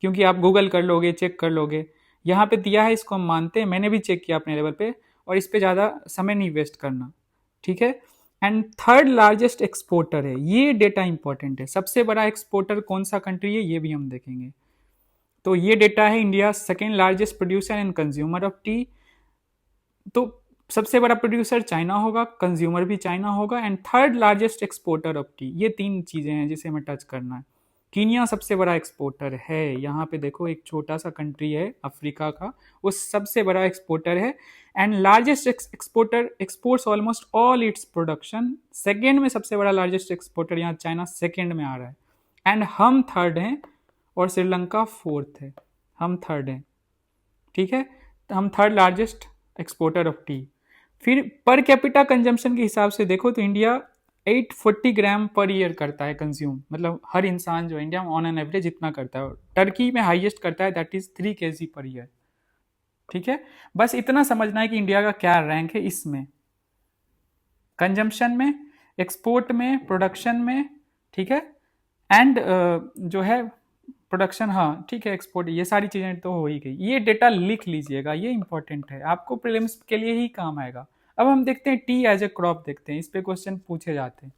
क्योंकि आप गूगल कर लोगे, चेक कर लोगे, यहाँ पे दिया है, इसको हम मानते हैं, मैंने भी चेक किया अपने लेवल पे, और इस पे ज़्यादा समय नहीं वेस्ट करना। ठीक है, एंड थर्ड लार्जेस्ट एक्सपोर्टर है, ये डेटा इंपॉर्टेंट है। सबसे बड़ा एक्सपोर्टर कौन सा कंट्री है, ये भी हम देखेंगे। तो ये डेटा है, India second largest producer and consumer of T. तो सबसे बड़ा प्रोड्यूसर चाइना होगा, कंज्यूमर भी चाइना होगा, and third largest exporter of T. ये तीन चीजें हैं जिसे हमें टच करना है। कीनिया सबसे बड़ा एक्सपोर्टर है, यहाँ पे देखो एक छोटा सा कंट्री है अफ्रीका का, वो सबसे बड़ा एक्सपोर्टर है, and largest exporter, exports almost all its production. Second में सबसे बड़ा लार्जेस्ट एक्सपोर्टर यहाँ चाइना सेकेंड में आ रहा है, एंड हम थर्ड हैं और श्रीलंका फोर्थ है, हम थर्ड हैं। ठीक है, तो हम third largest exporter of T. फिर पर कैपिटा कंजम्पशन के हिसाब से देखो तो इंडिया 840 ग्राम पर ईयर करता है कंज्यूम, मतलब हर इंसान जो इंडिया में ऑन एन एवरेज इतना करता है। टर्की में हाईएस्ट करता है, that is 3 kg per year. ठीक है, बस इतना समझना है कि इंडिया का क्या रैंक है इसमें, कंजम्पशन में, एक्सपोर्ट में, प्रोडक्शन में। ठीक है, एंड जो है प्रोडक्शन, हाँ ठीक है, एक्सपोर्ट, ये सारी चीज़ें तो हो ही गई। ये डेटा लिख लीजिएगा, ये इंपॉर्टेंट है, आपको प्रीलिम्स के लिए ही काम आएगा। अब हम देखते हैं टी एज ए क्रॉप, देखते हैं, इस पे क्वेश्चन पूछे जाते हैं।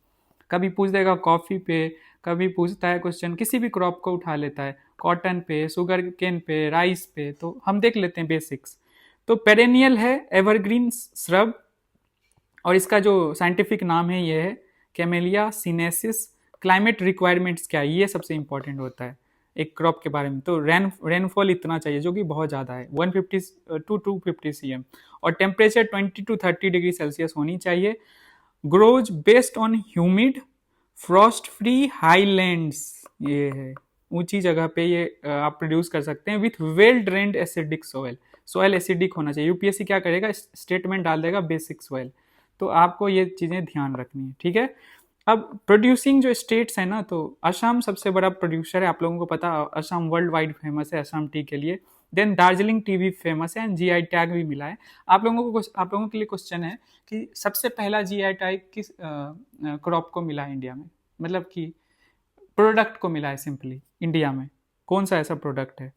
कभी पूछ देगा कॉफ़ी पे, कभी पूछता है क्वेश्चन किसी भी क्रॉप को उठा लेता है, कॉटन पे, शुगर केन पे, राइस पे। तो हम देख लेते हैं बेसिक्स। तो पेरेनियल है, एवरग्रीन श्रब, और इसका जो साइंटिफिक नाम है ये है कैमेलिया सिनेसिस। क्लाइमेट रिक्वायरमेंट्स क्या है, ये सबसे इंपॉर्टेंट होता है एक क्रॉप के बारे में। तो रेनफॉल इतना चाहिए, जो कि बहुत ज़्यादा है, 150 to 250 cm, और टेम्परेचर 20 to 30 डिग्री सेल्सियस होनी चाहिए। Grows based on humid Frost free highlands, ये है ऊंची जगह पे ये आप प्रोड्यूस कर सकते हैं, with well drained acidic soil. Soil acidic होना चाहिए। यूपीएससी क्या करेगा, स्टेटमेंट डाल देगा बेसिक सॉइल, तो आपको ये चीज़ें ध्यान रखनी है। ठीक है, अब प्रोड्यूसिंग जो स्टेट्स है ना, तो असम सबसे बरा प्रोड्यूसर है, आप लोगों को पता, असम वर्ल्ड वाइड फेमस है असम टी के लिए। देन दार्जिलिंग टी भी फेमस है, एंड जीआई टैग भी मिला है। आप लोगों के लिए क्वेश्चन है कि सबसे पहला जीआई टैग किस क्रॉप को मिला है इंडिया में, मतलब कि प्रोडक्ट को मिला है सिंपली इंडिया में, कौन सा ऐसा प्रोडक्ट है?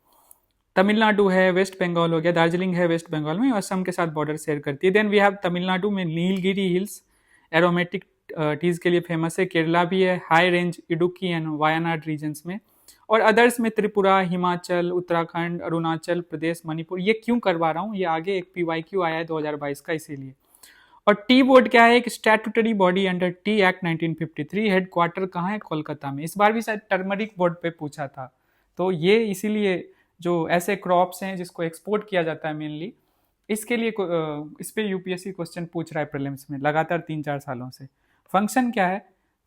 तमिलनाडु है, वेस्ट बंगाल हो गया, दार्जिलिंग है वेस्ट बंगाल में, असम के साथ बॉर्डर शेयर करती है। देन वी हैव तमिलनाडु में नीलगिरी हिल्स एरोमेटिक टीज के लिए फेमस है, केरला भी है, high range Idukki and Wayanad regions में, और अदर्स में त्रिपुरा, हिमाचल, उत्तराखंड, अरुणाचल प्रदेश, मणिपुर। ये क्यों करवा रहा हूँ, ये आगे एक पीवाईक्यू आया है 2022 का, इसीलिए। और टी बोर्ड क्या है, एक statutory body under T act 1953, headquarter कहाँ है, कोलकाता में। इस बार भी शायद टर्मरिक बोर्ड पे पूछा था, तो ये इसीलिए जो ऐसे क्रॉप्स हैं जिसको एक्सपोर्ट किया जाता है मेनली, इसके लिए इस पे यूपीएससी क्वेश्चन पूछ रहा है प्रीलिम्स में लगातार 3-4 सालों से। फंक्शन क्या है,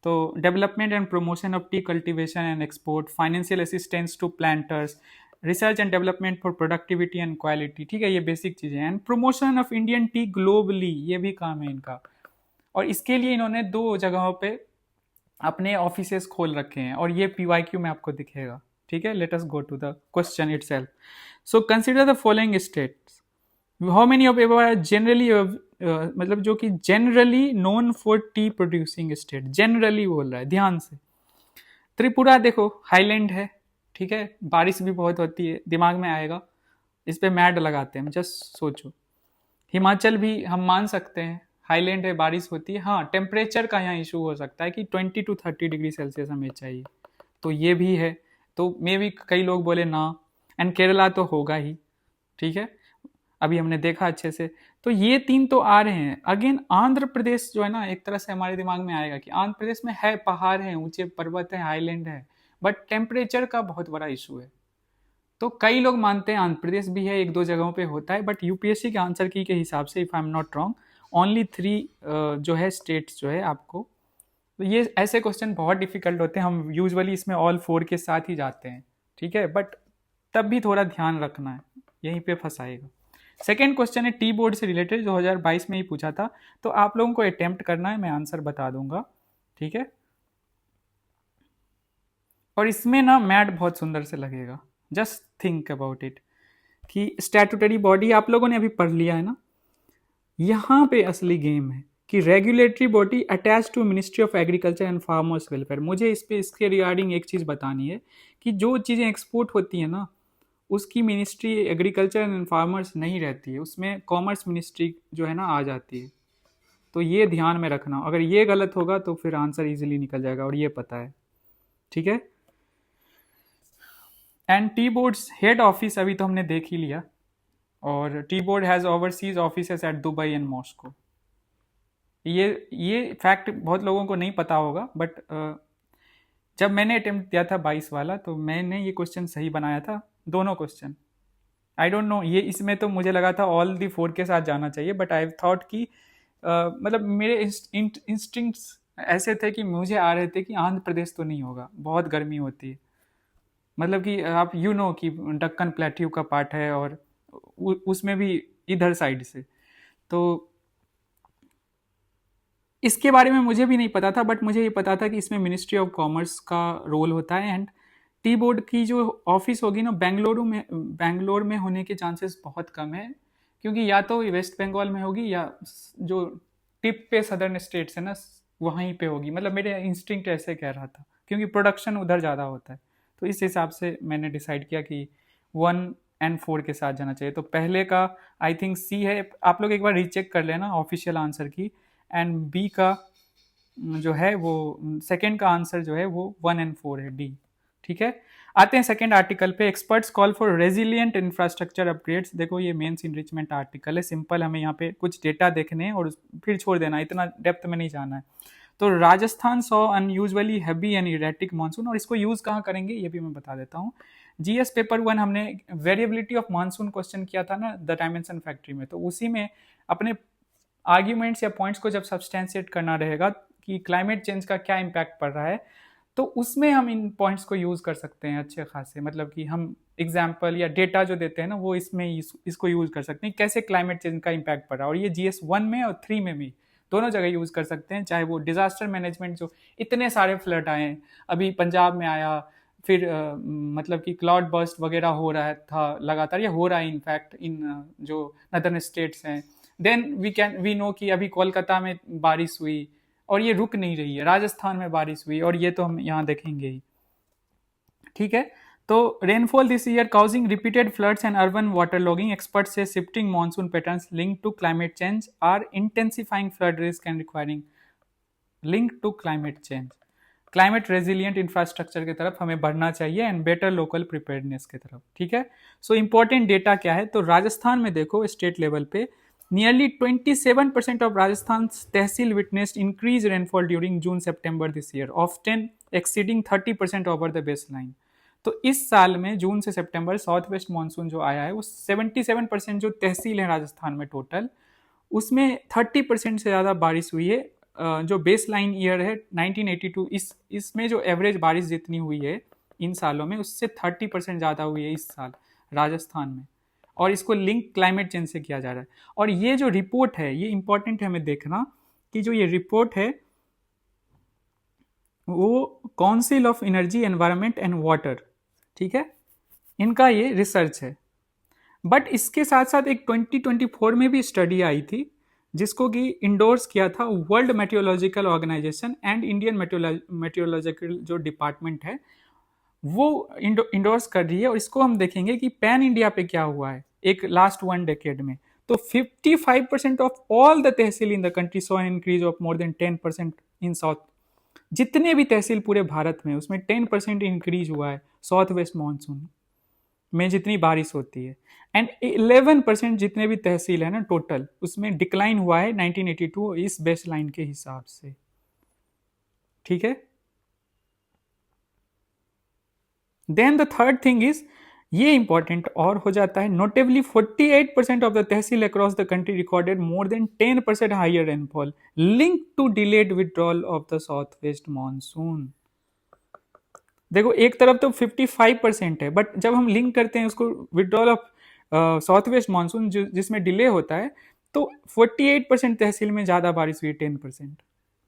तो development and promotion of tea cultivation and export, financial assistance to planters, research and development for productivity and quality, ठीक है, ये बेसिक चीजें हैं। And promotion of Indian tea globally, ये भी काम है इनका। और इसके लिए इन्होंने 2 जगहों पे अपने ऑफिसेस खोल रखे हैं, और ये पीवाईक्यू में आपको दिखेगा, ठीक है। Let us go to the question itself. So consider the following states, how many of ever are generally, मतलब जो कि generally known for tea producing state, generally बोल रहा है, ध्यान से। त्रिपुरा देखो हाईलैंड है, ठीक है, बारिश भी बहुत होती है, दिमाग में आएगा, इस पे मैड लगाते हैं, जस्ट सोचो। हिमाचल भी हम मान सकते हैं, हाईलैंड है, बारिश होती है। हाँ, टेम्परेचर का यहाँ इशू हो सकता है कि 20 to 30 डिग्री सेल्सियस हमें चाहिए, तो ये भी है, तो मे भी कई लोग बोले ना। एंड केरला तो होगा ही, ठीक है, अभी हमने देखा अच्छे से। तो ये 3 तो आ रहे हैं। अगेन आंध्र प्रदेश जो है ना, एक तरह से हमारे दिमाग में आएगा कि आंध्र प्रदेश में है, पहाड़ है, ऊंचे पर्वत है, हाईलैंड है, बट टेम्परेचर का बहुत बड़ा इशू है। तो कई लोग मानते हैं आंध्र प्रदेश भी है, 1-2 जगहों पे होता है, बट यूपीएससी के आंसर की के हिसाब से, if I am not wrong, only 3 जो है स्टेट्स जो है आपको। तो ये ऐसे क्वेश्चन बहुत डिफिकल्ट होते हैं, हम यूजुअली इसमें ऑल 4 के साथ ही जाते हैं, ठीक है, बट तब भी थोड़ा ध्यान रखना है, यहीं पे फंसाएगा। सेकेंड क्वेश्चन है टी बोर्ड से रिलेटेड, 2022 में ही पूछा था, तो आप लोगों को अटेम्प्ट करना है, मैं आंसर बता दूंगा, ठीक है। और इसमें ना मैट बहुत सुंदर से लगेगा, जस्ट थिंक अबाउट इट, कि स्टैट्यूटरी बॉडी आप लोगों ने अभी पढ़ लिया है ना, यहाँ पे असली गेम है कि regulatory body attach to ministry of agriculture and farmers welfare. मुझे इस पे इसके रिगार्डिंग एक चीज़ बतानी है कि जो चीज़ें एक्सपोर्ट होती है ना, उसकी मिनिस्ट्री एग्रीकल्चर एंड फार्मर्स नहीं रहती है, उसमें कॉमर्स मिनिस्ट्री जो है ना आ जाती है। तो ये ध्यान में रखना, अगर ये गलत होगा तो फिर आंसर इजीली निकल जाएगा, और ये पता है, ठीक है। And tea board's head office अभी तो हमने देख ही लिया, और tea board has overseas offices at Dubai and Moscow. ये फैक्ट बहुत लोगों को नहीं पता होगा, बट जब मैंने अटेम्प्ट दिया था 22 वाला, तो मैंने ये क्वेश्चन सही बनाया था, दोनों क्वेश्चन। आई डोंट नो, ये इसमें तो मुझे लगा था ऑल दी 4 के साथ जाना चाहिए, बट आई थॉट कि मतलब मेरे इंस्टिंक्ट्स ऐसे थे कि मुझे आ रहे थे कि आंध्र प्रदेश तो नहीं होगा, बहुत गर्मी होती है, मतलब कि आप नो कि दक्कन प्लेट्यू का पार्ट है, और उसमें भी इधर साइड से, तो इसके बारे में मुझे भी नहीं पता था, बट मुझे ये पता था कि इसमें मिनिस्ट्री ऑफ कॉमर्स का रोल होता है। एंड टी बोर्ड की जो ऑफिस होगी ना, बेंगलोर में होने के चांसेस बहुत कम है, क्योंकि या तो वेस्ट बंगाल में होगी, या जो टिप पे सदर्न स्टेट्स है ना, वहीं पे होगी, मतलब मेरे इंस्टिंक्ट ऐसे कह रहा था, क्योंकि प्रोडक्शन उधर ज़्यादा होता है। तो इस हिसाब से मैंने डिसाइड किया कि 1 and 4 के साथ जाना चाहिए। तो पहले का आई थिंक सी है, आप लोग एक बार रीचेक कर लेना ऑफिशियल आंसर की। एंड बी का जो है वो, सेकेंड का आंसर जो है वो 1 and 4 है, डी, ठीक है। आते हैं सेकेंड आर्टिकल पे, experts call for resilient infrastructure upgrades. देखो ये मेंस इनरिचमेंट आर्टिकल है, सिंपल, हमें यहाँ पे कुछ डेटा देखने हैं और फिर छोड़ देना, इतना डेप्थ में नहीं जाना है। तो Rajasthan saw unusually heavy and erratic monsoon, और इसको यूज कहाँ करेंगे ये भी मैं बता देता हूँ। जीएस पेपर 1 हमने वेरिएबिलिटी ऑफ मानसून क्वेश्चन किया था ना द डायमेंशन फैक्ट्री में, तो उसी में अपने आर्ग्यूमेंट्स या पॉइंट्स को जब सब्सटेंशिएट करना रहेगा कि क्लाइमेट चेंज का क्या इम्पैक्ट पड़ रहा है, तो उसमें हम इन पॉइंट्स को यूज कर सकते हैं अच्छे खासे, मतलब कि हम एग्जाम्पल या डेटा जो देते हैं ना, वो इसमें इसको यूज कर सकते हैं कैसे क्लाइमेट चेंज का इम्पैक्ट पड़ रहा है। और ये जीएस 1 में और 3 में भी दोनों जगह यूज कर सकते हैं, चाहे वो डिजास्टर मैनेजमेंट, जो इतने सारे फ्लड आए, अभी पंजाब में आया, फिर मतलब कि क्लाउड बर्स्ट वगैरह हो रहा था लगातार, या हो रहा है इनफैक्ट इन जो नदर्न स्टेट्स हैं। देन वी नो कि अभी कोलकाता में बारिश हुई और ये रुक नहीं रही है, राजस्थान में बारिश हुई और ये तो हम यहाँ देखेंगे ही, ठीक है। तो rainfall this year causing repeated floods and urban water logging, experts से shifting monsoon patterns link to climate change are intensifying flood risk and requiring link to climate change. Climate resilient infrastructure की तरफ हमें बढ़ना चाहिए and better local preparedness की तरफ, ठीक है। सो इंपॉर्टेंट डेटा क्या है, तो राजस्थान में देखो स्टेट लेवल पे nearly 27% of Rajasthan tehsil witnessed increase rainfall during June September this year, often exceeding 30% over the base line. तो इस साल में जून से सितंबर साउथ वेस्ट मानसून जो आया है वो 77% जो तहसील है राजस्थान में टोटल, उसमें 30% से ज़्यादा बारिश हुई है। जो बेस लाइन ईयर है 1982, इसमें जो एवरेज बारिश जितनी हुई है इन सालों में उससे 30% ज़्यादा हुई है इस साल राजस्थान में, और इसको लिंक क्लाइमेट चेंज से किया जा रहा है। और ये जो रिपोर्ट है ये इंपॉर्टेंट है हमें देखना कि जो ये रिपोर्ट है वो council of energy environment and water, ठीक है, इनका ये रिसर्च है। बट इसके साथ साथ एक 2024 में भी स्टडी आई थी जिसको कि इंडोर्स किया था world meteorological organisation and Indian meteorological जो डिपार्टमेंट है वो इंडोर्स कर रही है। और इसको हम देखेंगे कि पैन इंडिया पे क्या हुआ है एक लास्ट 1 डेकेड में। तो 55% of all the tehsil in the country saw an increase of more than 10% in south. जितने भी तहसील पूरे भारत में उसमें 10% इंक्रीज हुआ है साउथ वेस्ट मानसून में जितनी बारिश होती है, एंड 11% जितने भी तहसील है ना टोटल उसमें डिक्लाइन हुआ है 1982 इस बेस लाइन के हिसाब से, ठीक है। Then the third thing is, ये इंपॉर्टेंट और हो जाता है, notably 48% of the tehsil across the country recorded more than 10% higher rainfall link to delayed withdrawal of the south west monsoon. देखो एक तरफ तो 55% है, बट जब हम लिंक करते हैं उसको withdrawal of south west monsoon जिसमें डिले होता है, तो 48% तहसील में ज़्यादा बारिश हुई 10%।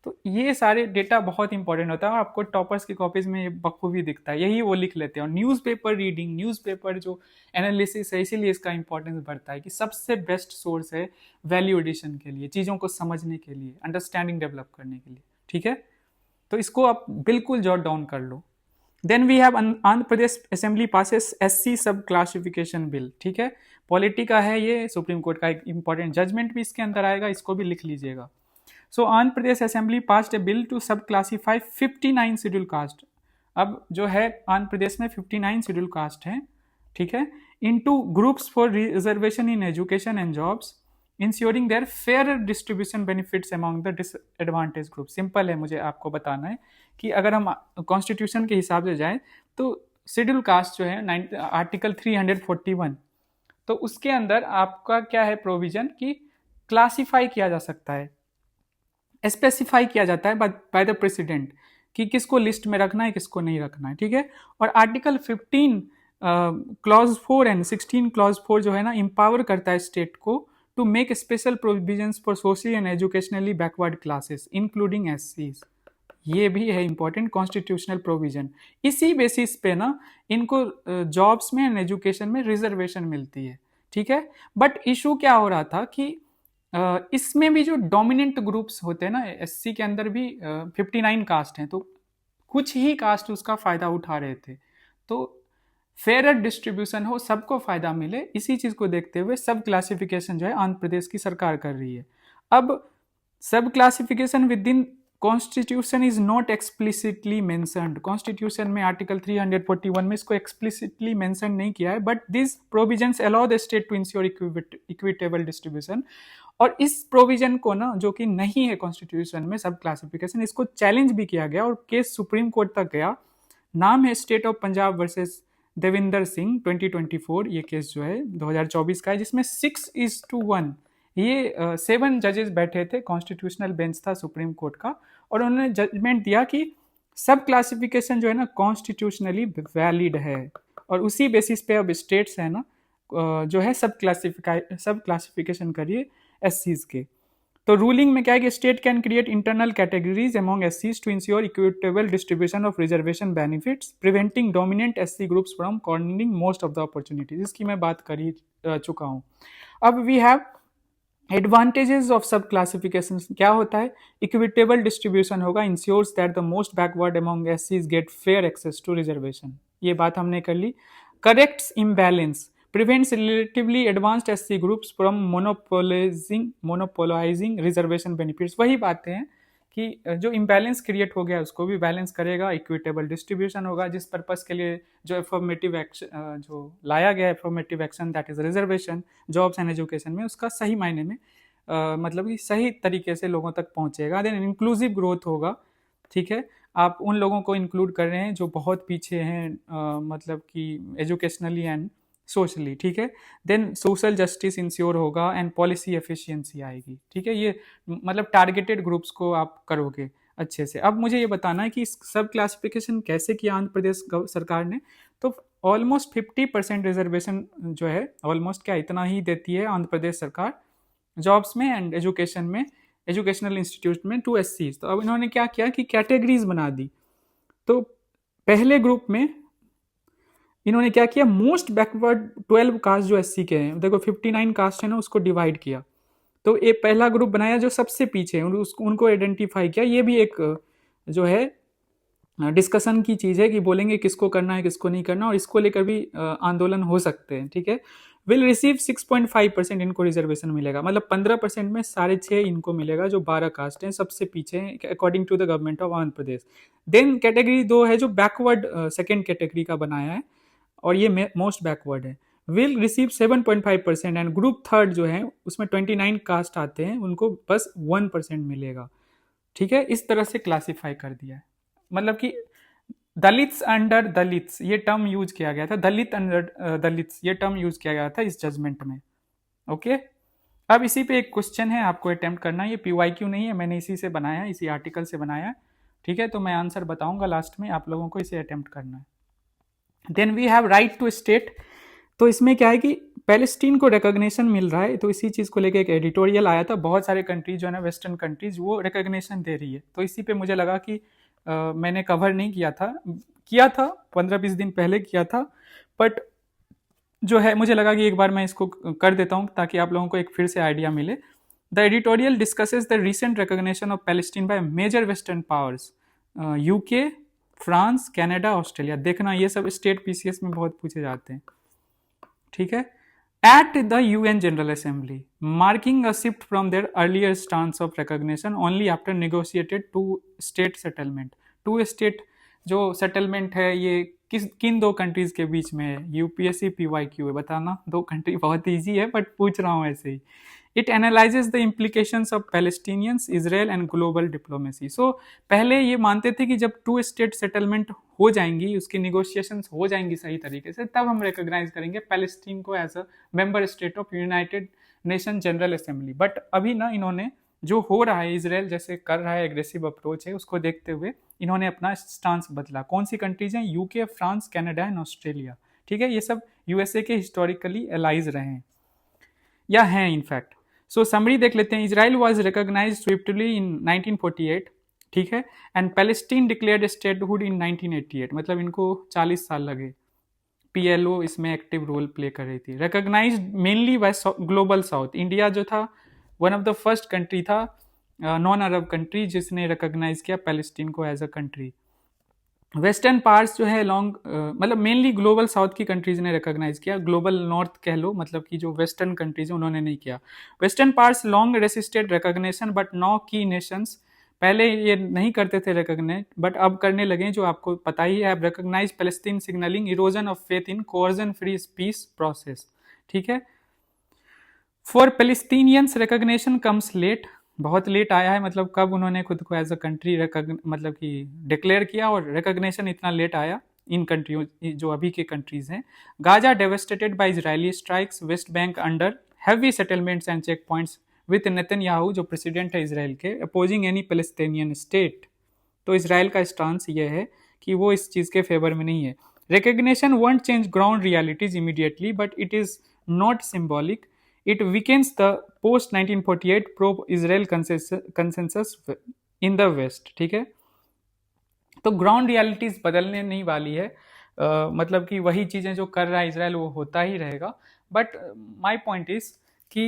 तो ये सारे डेटा बहुत इंपॉर्टेंट होता है और आपको टॉपर्स की कॉपीज में ये बखूबी दिखता है, यही वो लिख लेते हैं। और न्यूज़पेपर रीडिंग, न्यूज़पेपर जो एनालिसिस है, इसीलिए इसका इंपॉर्टेंस बढ़ता है कि सबसे बेस्ट सोर्स है वैल्यू एडिशन के लिए, चीज़ों को समझने के लिए, अंडरस्टैंडिंग डेवलप करने के लिए, ठीक है। तो इसको आप बिल्कुल जॉट डाउन कर लो। Then we have Andhra Pradesh assembly passes SC sub classification bill, ठीक है, पॉलिटी का है ये, सुप्रीम कोर्ट का एक इंपॉर्टेंट जजमेंट भी इसके अंदर आएगा, इसको भी लिख लीजिएगा। So Andhra Pradesh assembly passed a bill to sub classify 59 schedule caste. अब जो है आंध्र प्रदेश में 59 शेड्यूल कास्ट है, ठीक है, into groups for reservation in education and jobs ensuring their fair distribution benefits among the disadvantage group. Simple है, मुझे आपको बताना है कि अगर हम कॉन्स्टिट्यूशन के हिसाब से जाएं तो शेड्यूल कास्ट जो है आर्टिकल 341, तो उसके अंदर आपका क्या है प्रोविजन कि क्लासिफाई किया जा सकता है, स्पेसिफाई किया जाता है बाय द प्रेसिडेंट कि किसको लिस्ट में रखना है किसको नहीं रखना है, ठीक है। और आर्टिकल 15 क्लॉज 4 एंड 16 क्लॉज 4 जो है ना इंपावर करता है स्टेट को to make special provisions for socially and educationally backward classes including एससीज। ये भी है इंपॉर्टेंट कॉन्स्टिट्यूशनल प्रोविजन। इसी बेसिस पे ना इनको जॉब्स में एंड एजुकेशन में रिजर्वेशन मिलती है, ठीक है। बट इशू क्या हो रहा था कि इसमें भी जो डोमिनेंट ग्रुप्स होते हैं ना, एससी के अंदर भी 59 कास्ट हैं, तो कुछ ही कास्ट उसका फ़ायदा उठा रहे थे। तो फेयर डिस्ट्रीब्यूशन हो, सबको फ़ायदा मिले, इसी चीज़ को देखते हुए सब क्लासिफिकेशन जो है आंध्र प्रदेश की सरकार कर रही है। अब सब classification within constitution is not explicitly mentioned. Constitution में आर्टिकल 341 में इसको एक्सप्लिसिटली मेंशन नहीं किया है, but this provisions allow the state to ensure equitable distribution. और इस प्रोविजन को ना, जो कि नहीं है कॉन्स्टिट्यूशन में सब क्लासिफिकेशन, इसको चैलेंज भी किया गया और केस सुप्रीम कोर्ट तक गया। नाम है state of Punjab versus Devinder Singh 2024, ये केस जो है 2024 का है, जिसमें 6:1 ये 7 जजेस बैठे थे, कॉन्स्टिट्यूशनल बेंच था सुप्रीम कोर्ट का, और उन्होंने जजमेंट दिया कि सब क्लासिफिकेशन जो है ना कॉन्स्टिट्यूशनली वैलिड है, और उसी बेसिस पे अब स्टेट्स है ना जो है सब क्लासिफिकेशन करिए एससीज के। तो रूलिंग में क्या है कि state can create internal categories among एससीज to ensure equitable distribution of reservation benefits preventing dominant SC groups from cornering most of the opportunities. इसकी मैं बात कर ही चुका हूँ। अब we have advantages of sub classification. क्या होता है, इक्विटेबल डिस्ट्रीब्यूशन होगा, ensures that the most backward among एससीज get fair access to reservation, ये बात हमने कर ली। Corrects imbalance, prevents relatively advanced SC groups from monopolizing reservation benefits। वही बातें हैं कि जो इम्बैलेंस क्रिएट हो गया उसको भी बैलेंस करेगा, इक्विटेबल डिस्ट्रीब्यूशन होगा, जिस पर्पस के लिए जो एफर्मेटिव एक्शन जो लाया गया affirmative action that is reservation jobs and education में, उसका सही मायने में मतलब कि सही तरीके से लोगों तक पहुंचेगा। देन इंक्लूसिव ग्रोथ होगा, ठीक है, आप उन लोगों को इंक्लूड कर रहे हैं जो बहुत पीछे हैं मतलब कि एजुकेशनली एंड सोशली, ठीक है। देन सोशल जस्टिस इंश्योर होगा एंड पॉलिसी एफिशिएंसी आएगी, ठीक है। ये मतलब टारगेटेड ग्रुप्स को आप करोगे अच्छे से। अब मुझे ये बताना है कि सब क्लासिफिकेशन कैसे किया आंध्र प्रदेश सरकार ने। तो ऑलमोस्ट 50% रिजर्वेशन जो है, ऑलमोस्ट क्या इतना ही देती है आंध्र प्रदेश सरकार जॉब्स में एंड एजुकेशन में, एजुकेशनल इंस्टीट्यूट में टू एस। तो अब इन्होंने क्या किया कि कैटेगरीज बना दी। तो पहले ग्रुप में इन्होंने क्या किया, मोस्ट बैकवर्ड 12 कास्ट जो एससी के हैं, देखो 59 कास्ट है ना, उसको डिवाइड किया। तो एक पहला ग्रुप बनाया जो सबसे पीछे है, उनको आइडेंटिफाई किया। ये भी एक जो है डिस्कशन की चीज है कि बोलेंगे किसको करना है किसको नहीं करना, और इसको लेकर भी आंदोलन हो सकते हैं, ठीक है। विल रिसीव 6.5% इनको रिजर्वेशन मिलेगा, मतलब 15% में 6.5 इनको मिलेगा जो 12 कास्ट हैं सबसे पीछे हैं according to the government of Andhra Pradesh. Then category 2 है जो बैकवर्ड सेकेंड कैटेगरी का बनाया है, और ये मोस्ट बैकवर्ड है, will receive 7.5%। And group third जो है उसमें 29 कास्ट आते हैं, उनको बस 1% मिलेगा, ठीक है। इस तरह से क्लासिफाई कर दिया है, मतलब कि दलित्स अंडर दलित्स ये टर्म यूज किया गया था, दलित अंडर दलित्स ये टर्म यूज किया गया था इस जजमेंट में, ओके। अब इसी पे एक क्वेश्चन है, आपको अटेम्प्ट करना है, ये पीवाईक्यू नहीं है, मैंने इसी से बनाया, इसी आर्टिकल से बनाया, ठीक है। तो मैं आंसर बताऊंगा लास्ट में, आप लोगों को इसे अटेम्प्ट करना है। Then we have right to state. तो इसमें क्या है कि पैलेस्टीन को रिकॉग्निशन मिल रहा है, तो इसी चीज को लेकर एक एडिटोरियल आया था, बहुत सारे कंट्रीज जो है ना वेस्टर्न कंट्रीज वो रिकॉग्निशन दे रही है। तो इसी पे मुझे लगा कि मैंने कवर नहीं किया था 15-20 दिन पहले किया था, बट जो है मुझे लगा कि एक बार मैं इसको कर देता हूँ ताकि आप लोगों को एक फिर से आइडिया मिले। The editorial discusses the recent recognition of Palestine by major western powers, UK, France, Canada, Australia. देखना ये सब स्टेट पीसीएस में बहुत पूछे जाते हैं, ठीक है। At the UN general assembly, marking a shift from their earlier stance of recognition only after negotiated two state settlement. Two state जो सेटलमेंट है ये किन दो कंट्रीज के बीच में है, यूपीएससी पीवाईक्यू है, बताना। दो कंट्री बहुत इजी है बट पूछ रहा हूँ ऐसे ही। It analyses the implications of Palestinians, Israel and global diplomacy. So पहले ये मानते थे कि जब टू स्टेट सेटलमेंट हो जाएंगी, उसकी निगोशिएशंस हो जाएंगी सही तरीके से, तब हम रिकॉग्नाइज करेंगे पैलेस्टीन को as a member state of united nation general assembly. But अभी ना इन्होंने जो हो रहा है, इसराइल जैसे कर रहा है, एग्रेसिव अप्रोच है, उसको देखते हुए इन्होंने अपना स्टांस बदला। कौन सी कंट्रीज हैं, UK, France, Canada and Australia, ठीक है। ये सब यूएसए के हिस्टोरिकली एलाइज रहे हैं या हैं इनफैक्ट। सो समरी देख लेते हैं। इजराइल वाज रिकॉग्नाइज्ड स्विफ्टली इन 1948, ठीक है, एंड पैलेस्टीन डिक्लेयर्ड स्टेटहुड इन 1988, मतलब इनको 40 साल लगे। पीएलओ इसमें एक्टिव रोल प्ले कर रही थी। Recognised mainly by global south, India जो था one of the first country था नॉन अरब कंट्री जिसने रिकॉग्नाइज किया पैलेस्टीन को as a country. Western parts जो है लॉन्ग मतलब मेनली ग्लोबल साउथ की कंट्रीज ने रिकॉग्नाइज किया, ग्लोबल नॉर्थ कह लो, मतलब कि जो वेस्टर्न कंट्रीज है उन्होंने नहीं किया। Western parts long resisted recognition but now key nations, पहले ये नहीं करते थे रिकॉग्नाइज बट अब करने लगे, जो आपको पता ही है। Recognise Palestine signalling erosion of faith in coercion free peace process, ठीक है। For Palestinians recognition comes late, बहुत लेट आया है, मतलब कब उन्होंने खुद को एज अ कंट्री मतलब कि डिक्लेयर किया, और रिकॉग्निशन इतना लेट आया इन कंट्रियों जो अभी के कंट्रीज हैं। Gaza devastated by Israeli strikes, west bank under heavy settlements and checkpoints with Netanyahu जो प्रेसिडेंट है इसराइल के, अपोजिंग एनी पैलेस्टीनियन स्टेट। तो इसराइल का स्टांस ये है कि वो इस चीज के फेवर में नहीं है। Recognition won't change ground realities immediately but it is not symbolic, it weakens the post 1948 pro Israel consensus in the West, ठीक है। तो ग्राउंड रियलिटीज बदलने नहीं वाली है, मतलब कि वही चीजें जो कर रहा है इसराइल वो होता ही रहेगा। बट माय पॉइंट इज कि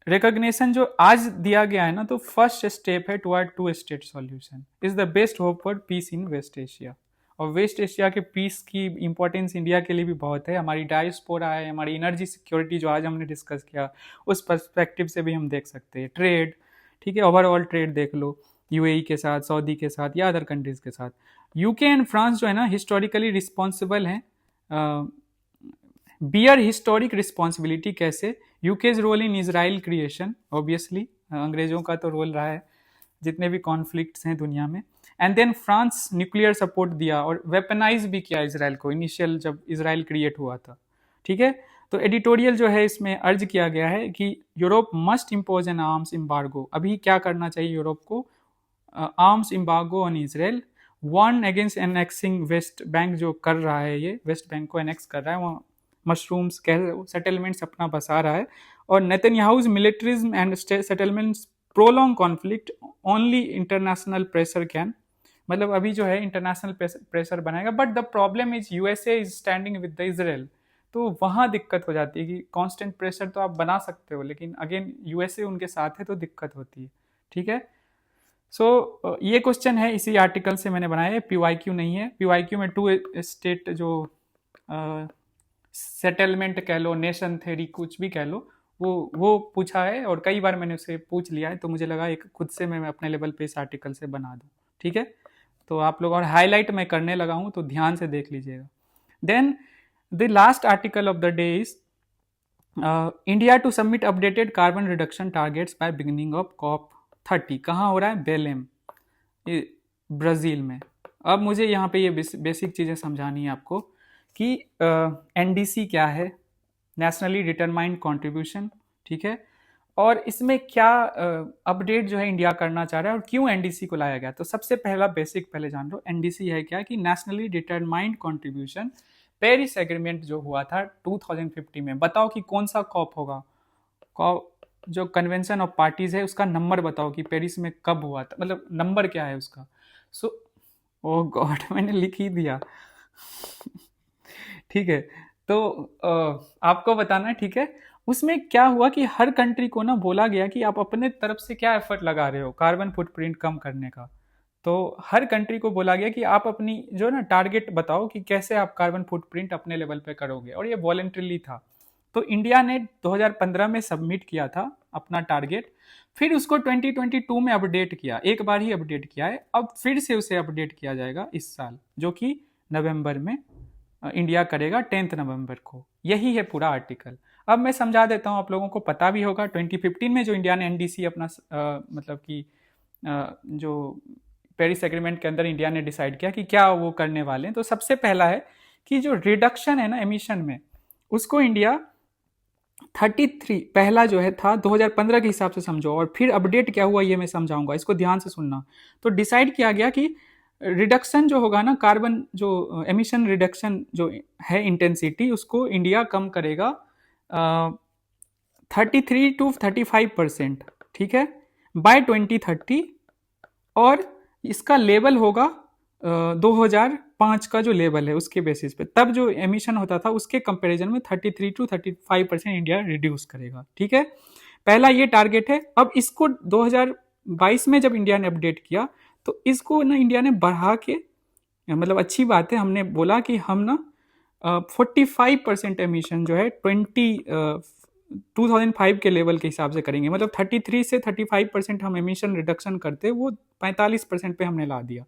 रिकॉग्निशन जो आज दिया गया है ना, तो फर्स्ट स्टेप है toward two state solution, is the best hope for peace in west Asia. और वेस्ट एशिया के पीस की इंपॉर्टेंस इंडिया के लिए भी बहुत है। हमारी डायस्पोरा है, हमारी एनर्जी सिक्योरिटी जो आज हमने डिस्कस किया, उस पर्सपेक्टिव से भी हम देख सकते हैं। ट्रेड, ठीक है, ओवरऑल ट्रेड देख लो यूएई के साथ, सऊदी के साथ या अदर कंट्रीज के साथ। यूके एंड फ्रांस जो है ना हिस्टोरिकली रिस्पॉन्सिबल हैं, बियर हिस्टोरिक रिस्पॉन्सिबिलिटी। कैसे? UK's role in Israel creation, obviously अंग्रेजों का तो रोल रहा है जितने भी कॉन्फ्लिक्ट्स हैं दुनिया में। And then France nuclear support दिया और वेपनाइज भी किया इसराइल को इनिशियल जब इसराइल क्रिएट हुआ था, ठीक है। तो एडिटोरियल जो है इसमें अर्ज किया गया है कि Europe must impose an arms embargo. अभी क्या करना चाहिए यूरोप को? Arms embargo on Israel, one against annexing west bank, जो कर रहा है ये वेस्ट बैंक को एनेक्स कर रहा है, वहाँ मशरूम्स कह सेटलमेंट्स अपना बसा रहा है। और Netanyahu's militarism and settlements prolong conflict, only international pressure can. मतलब अभी जो है इंटरनेशनल प्रेशर बनाएगा, but the problem is USA is standing with the Israel. तो वहाँ दिक्कत हो जाती है कि कांस्टेंट प्रेशर तो आप बना सकते हो, लेकिन अगेन यूएसए उनके साथ है तो दिक्कत होती है, ठीक है। सो ये क्वेश्चन है इसी आर्टिकल से मैंने बनाया है, पीवाईक्यू नहीं है। पीवाईक्यू में टू स्टेट जो सेटलमेंट कह लो, नेशन थ्योरी कुछ भी कह लो, वो पूछा है और कई बार मैंने उसे पूछ लिया है, तो मुझे लगा एक खुद से मैं अपने लेवल पे इस आर्टिकल से बना दूं, ठीक है। तो आप लोग, और हाईलाइट मैं करने लगा हूं तो ध्यान से देख लीजिएगा। Then the last article of the day is India to submit updated carbon reduction targets by beginning of COP30। कहाँ हो रहा है? बेलेम, ब्राज़ील में। अब मुझे यहाँ पे ये बेसिक चीज़ें समझानी है आपको कि एनडीसी क्या है, नेशनली डिटरमाइंड कंट्रीब्यूशन, ठीक है, और इसमें क्या अपडेट जो है इंडिया करना चाह रहा है और क्यों एनडीसी को लाया गया। तो सबसे पहला बेसिक पहले जान लो, एनडीसी है क्या कि nationally determined contribution. Paris agreement जो हुआ था 2050 में, बताओ कि कौन सा कॉप होगा? जो कन्वेंशन ऑफ पार्टीज है उसका नंबर बताओ कि पेरिस में कब हुआ था, मतलब नंबर क्या है उसका। सो ओ गॉड, मैंने लिख ही दिया ठीक है, तो आपको बताना है, ठीक है। उसमें क्या हुआ कि हर कंट्री को ना बोला गया कि आप अपने तरफ से क्या एफर्ट लगा रहे हो कार्बन फुटप्रिंट कम करने का। तो हर कंट्री को बोला गया कि आप अपनी जो ना टारगेट बताओ कि कैसे आप कार्बन फुटप्रिंट अपने लेवल पे करोगे, और ये वॉलेंटरीली था। तो इंडिया ने 2015 में सबमिट किया था अपना टारगेट, फिर उसको 2022 में अपडेट किया, एक बार ही अपडेट किया है, अब फिर से उसे अपडेट किया जाएगा इस साल, जो कि नवंबर में इंडिया करेगा 10 नवंबर को। यही है पूरा आर्टिकल। अब मैं समझा देता हूँ, आप लोगों को पता भी होगा 2015 में जो इंडिया ने एनडीसी अपना मतलब कि जो पेरिस एग्रीमेंट के अंदर इंडिया ने डिसाइड किया कि क्या वो करने वाले हैं। तो सबसे पहला है कि जो रिडक्शन है ना एमिशन में, उसको इंडिया 33 पहला जो है था 2015 के हिसाब से समझो, और फिर अपडेट क्या हुआ ये मैं समझाऊंगा, इसको ध्यान से सुनना। तो डिसाइड किया गया कि रिडक्शन जो होगा ना, कार्बन जो एमिशन रिडक्शन जो है इंटेंसिटी, उसको इंडिया कम करेगा 33 to 35%, ठीक है, बाय 2030। और इसका लेवल होगा 2005 का जो लेवल है उसके बेसिस पे, तब जो एमिशन होता था उसके कंपैरिजन में 33 to 35% इंडिया रिड्यूस करेगा, ठीक है। पहला ये टारगेट है। अब इसको 2022 में जब इंडिया ने अपडेट किया तो इसको ना इंडिया ने बढ़ा के, मतलब अच्छी बात है, हमने बोला कि हम ना 45% एमिशन जो है 2005 के लेवल के हिसाब से करेंगे, मतलब 33 से 35% हम एमिशन रिडक्शन करते, वो 45% पे हमने ला दिया।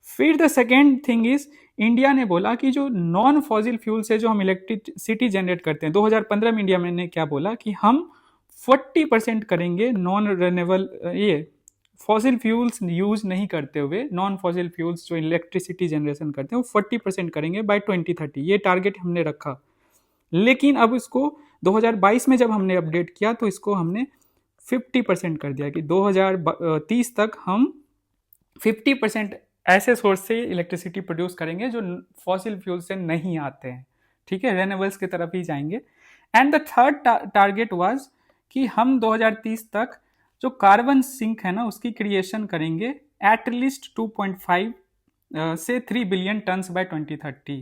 फिर the second thing is, India ने बोला कि जो नॉन फॉसिल फ्यूल से जो हम इलेक्ट्रिसिटी जनरेट करते हैं, 2015 में इंडिया ने क्या बोला कि हम 40% करेंगे नॉन रिन्यूएबल, ये फॉसिल फ्यूल्स यूज नहीं करते हुए, नॉन फॉसिल फ्यूल्स जो इलेक्ट्रिसिटी जनरेशन करते हैं वो 40% करेंगे बाय 2030। ये टारगेट हमने रखा, लेकिन अब इसको 2022 में जब हमने अपडेट किया तो इसको हमने 50% कर दिया कि 2030 तक हम 50% ऐसे सोर्स से इलेक्ट्रिसिटी प्रोड्यूस करेंगे जो फॉसिल फ्यूल से नहीं आते हैं, ठीक है, रेन्यूएबल्स की तरफ ही जाएंगे। And the third target was कि हम 2030 तक जो कार्बन सिंक है ना उसकी क्रिएशन करेंगे एटलीस्ट 2.5 से 3 बिलियन टन्स बाय 2030,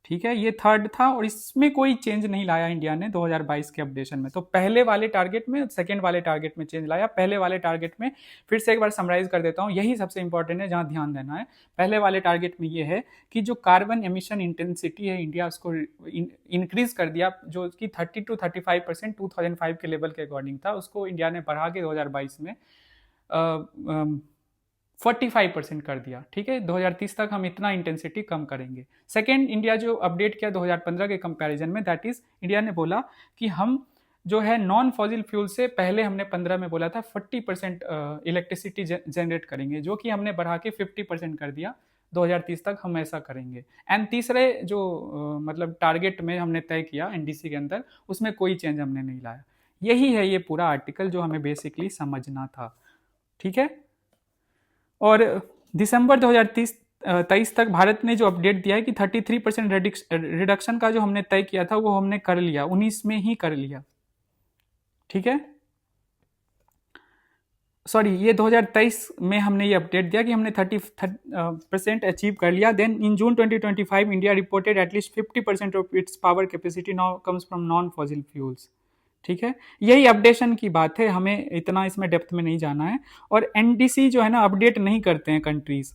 ठीक है, ये थर्ड था और इसमें कोई चेंज नहीं लाया इंडिया ने 2022 के अपडेशन में। तो पहले वाले टारगेट में, सेकंड वाले टारगेट में चेंज लाया, पहले वाले टारगेट में फिर से एक बार समराइज कर देता हूँ, यही सबसे इंपॉर्टेंट है जहाँ ध्यान देना है। पहले वाले टारगेट में ये है कि जो कार्बन एमिशन इंटेंसिटी है इंडिया उसको इंक्रीज कर दिया, जो कि 30 to 35% 2005 के लेवल के अकॉर्डिंग था, उसको इंडिया ने बढ़ा के 2022 में 45% कर दिया। ठीक है, 2030 तक हम इतना इंटेंसिटी कम करेंगे। सेकेंड, इंडिया जो अपडेट किया 2015 के कंपैरिजन में, दैट इज इंडिया ने बोला कि हम जो है नॉन फॉसिल फ्यूल से, पहले हमने 15 में बोला था 40% इलेक्ट्रिसिटी जनरेट करेंगे, जो कि हमने बढ़ा के 50% कर दिया। 2030 तक हम ऐसा करेंगे। एंड तीसरे जो मतलब टारगेट में हमने तय किया एनडीसी के अंदर, उसमें कोई चेंज हमने नहीं लाया। यही है ये पूरा आर्टिकल जो हमें बेसिकली समझना था। ठीक है, और दिसंबर 2023 तक भारत ने जो अपडेट दिया है कि 33% रिडक्शन का जो हमने तय किया था वो हमने कर लिया, 19 में ही कर लिया। ठीक है, सॉरी, ये 2023 में हमने ये अपडेट दिया कि हमने 30% अचीव कर लिया। Then in June 2025 India reported at least 50% of its power capacity now comes from non fossil fuels. ठीक है, यही अपडेशन की बात है, हमें इतना इसमें डेप्थ में नहीं जाना है। और एनडीसी जो है ना अपडेट नहीं करते हैं countries,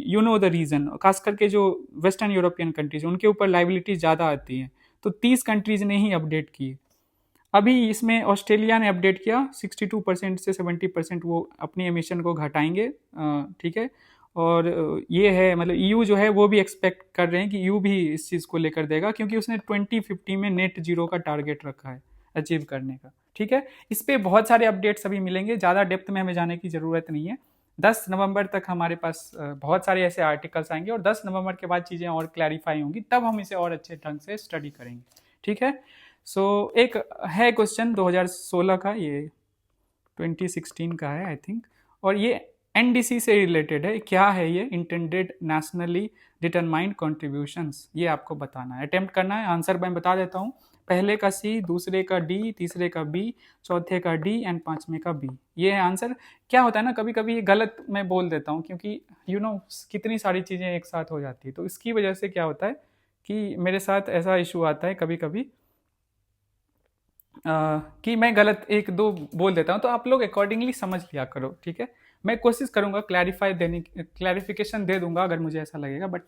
you know the reason, खास करके जो वेस्टर्न यूरोपियन कंट्रीज उनके ऊपर लाइबिलिटीज ज़्यादा आती हैं, तो 30 कंट्रीज ने ही अपडेट की। अभी इसमें ऑस्ट्रेलिया ने अपडेट किया, 62% से 70% वो अपनी एमिशन को घटाएंगे। ठीक है, और ये है मतलब ईयू जो है वो भी एक्सपेक्ट कर रहे हैं कि ईयू भी इस चीज़ को लेकर देगा, क्योंकि उसने 2050 में नेट जीरो का टारगेट रखा है अचीव करने का। ठीक है, इस पर बहुत सारे अपडेट्स अभी मिलेंगे, ज़्यादा डेप्थ में हमें जाने की ज़रूरत नहीं है। 10 नवंबर तक हमारे पास बहुत सारे ऐसे आर्टिकल्स आएंगे और 10 नवंबर के बाद चीज़ें और क्लैरिफाई होंगी, तब हम इसे और अच्छे ढंग से स्टडी करेंगे। ठीक है, सो एक है क्वेश्चन 2016 का, ये 2016 का है आई थिंक, और ये एनडीसी से रिलेटेड है। क्या है ये? इंटेंडेड नेशनली डिटरमाइंड कॉन्ट्रीब्यूशंस, ये आपको बताना है, अटेम्प्ट करना है। आंसर मैं बता देता हूँ, पहले का सी, दूसरे का डी, तीसरे का बी, चौथे का डी एंड पांचवें का बी। ये है आंसर। क्या होता है ना, कभी कभी गलत मैं बोल देता हूँ, क्योंकि यू नो कितनी सारी चीज़ें एक साथ हो जाती है, तो इसकी वजह से क्या होता है कि मेरे साथ ऐसा इशू आता है कभी कभी कि मैं गलत एक दो बोल देता हूँ, तो आप लोग अकॉर्डिंगली समझ लिया करो। ठीक है, मैं कोशिश करूँगा क्लैरिफिकेशन दे दूंगा अगर मुझे ऐसा लगेगा, बट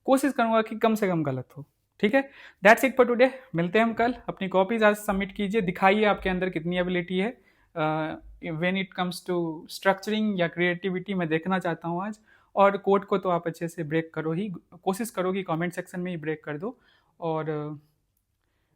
कोशिश करूँगा कि कम से कम गलत हो। ठीक है, दैट्स इट फॉर टुडे, मिलते हैं हम कल। अपनी कॉपीज आज सबमिट कीजिए, दिखाइए आपके अंदर कितनी एबिलिटी है when it comes to structuring या क्रिएटिविटी, मैं देखना चाहता हूँ आज। और कोड को तो आप अच्छे से ब्रेक करो ही, कोशिश करो कि कमेंट सेक्शन में ही ब्रेक कर दो। और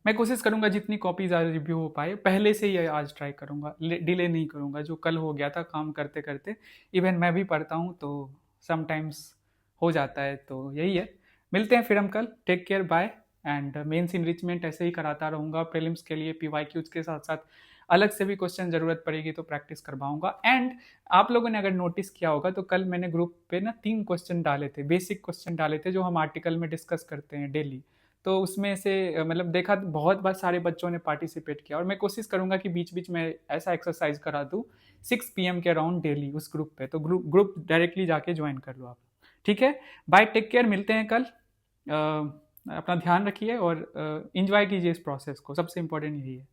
मैं कोशिश करूंगा जितनी कॉपीज आज रिव्यू हो पाए, पहले से ही आज ट्राई करूंगा, डिले नहीं करूंगा। जो कल हो गया था काम करते करते, इवन मैं भी पढ़ता हूँ तो समटाइम्स हो जाता है, तो यही है। मिलते हैं फिर हम कल, take care, bye. And mains enrichment ऐसे ही कराता रहूँगा, प्रीलिम्स के लिए PYQs के साथ साथ अलग से भी क्वेश्चन ज़रूरत पड़ेगी तो प्रैक्टिस करवाऊंगा। एंड आप लोगों ने अगर नोटिस किया होगा तो कल मैंने ग्रुप पे ना 3 क्वेश्चन डाले थे, बेसिक क्वेश्चन डाले थे, जो हम आर्टिकल में डिस्कस करते हैं डेली। तो उसमें से मतलब देखा बहुत बार सारे बच्चों ने पार्टिसिपेट किया, और मैं कोशिश करूंगा कि बीच बीच में ऐसा एक्सरसाइज करा दूँ 6 PM के अराउंड डेली उस ग्रुप पे, तो ग्रुप डायरेक्टली जाके ज्वाइन कर लो आप। ठीक है, बाय, टेक केयर, मिलते हैं कल। अपना ध्यान रखिए और इंजॉय कीजिए इस प्रोसेस को, सबसे इंपॉर्टेंट यही है।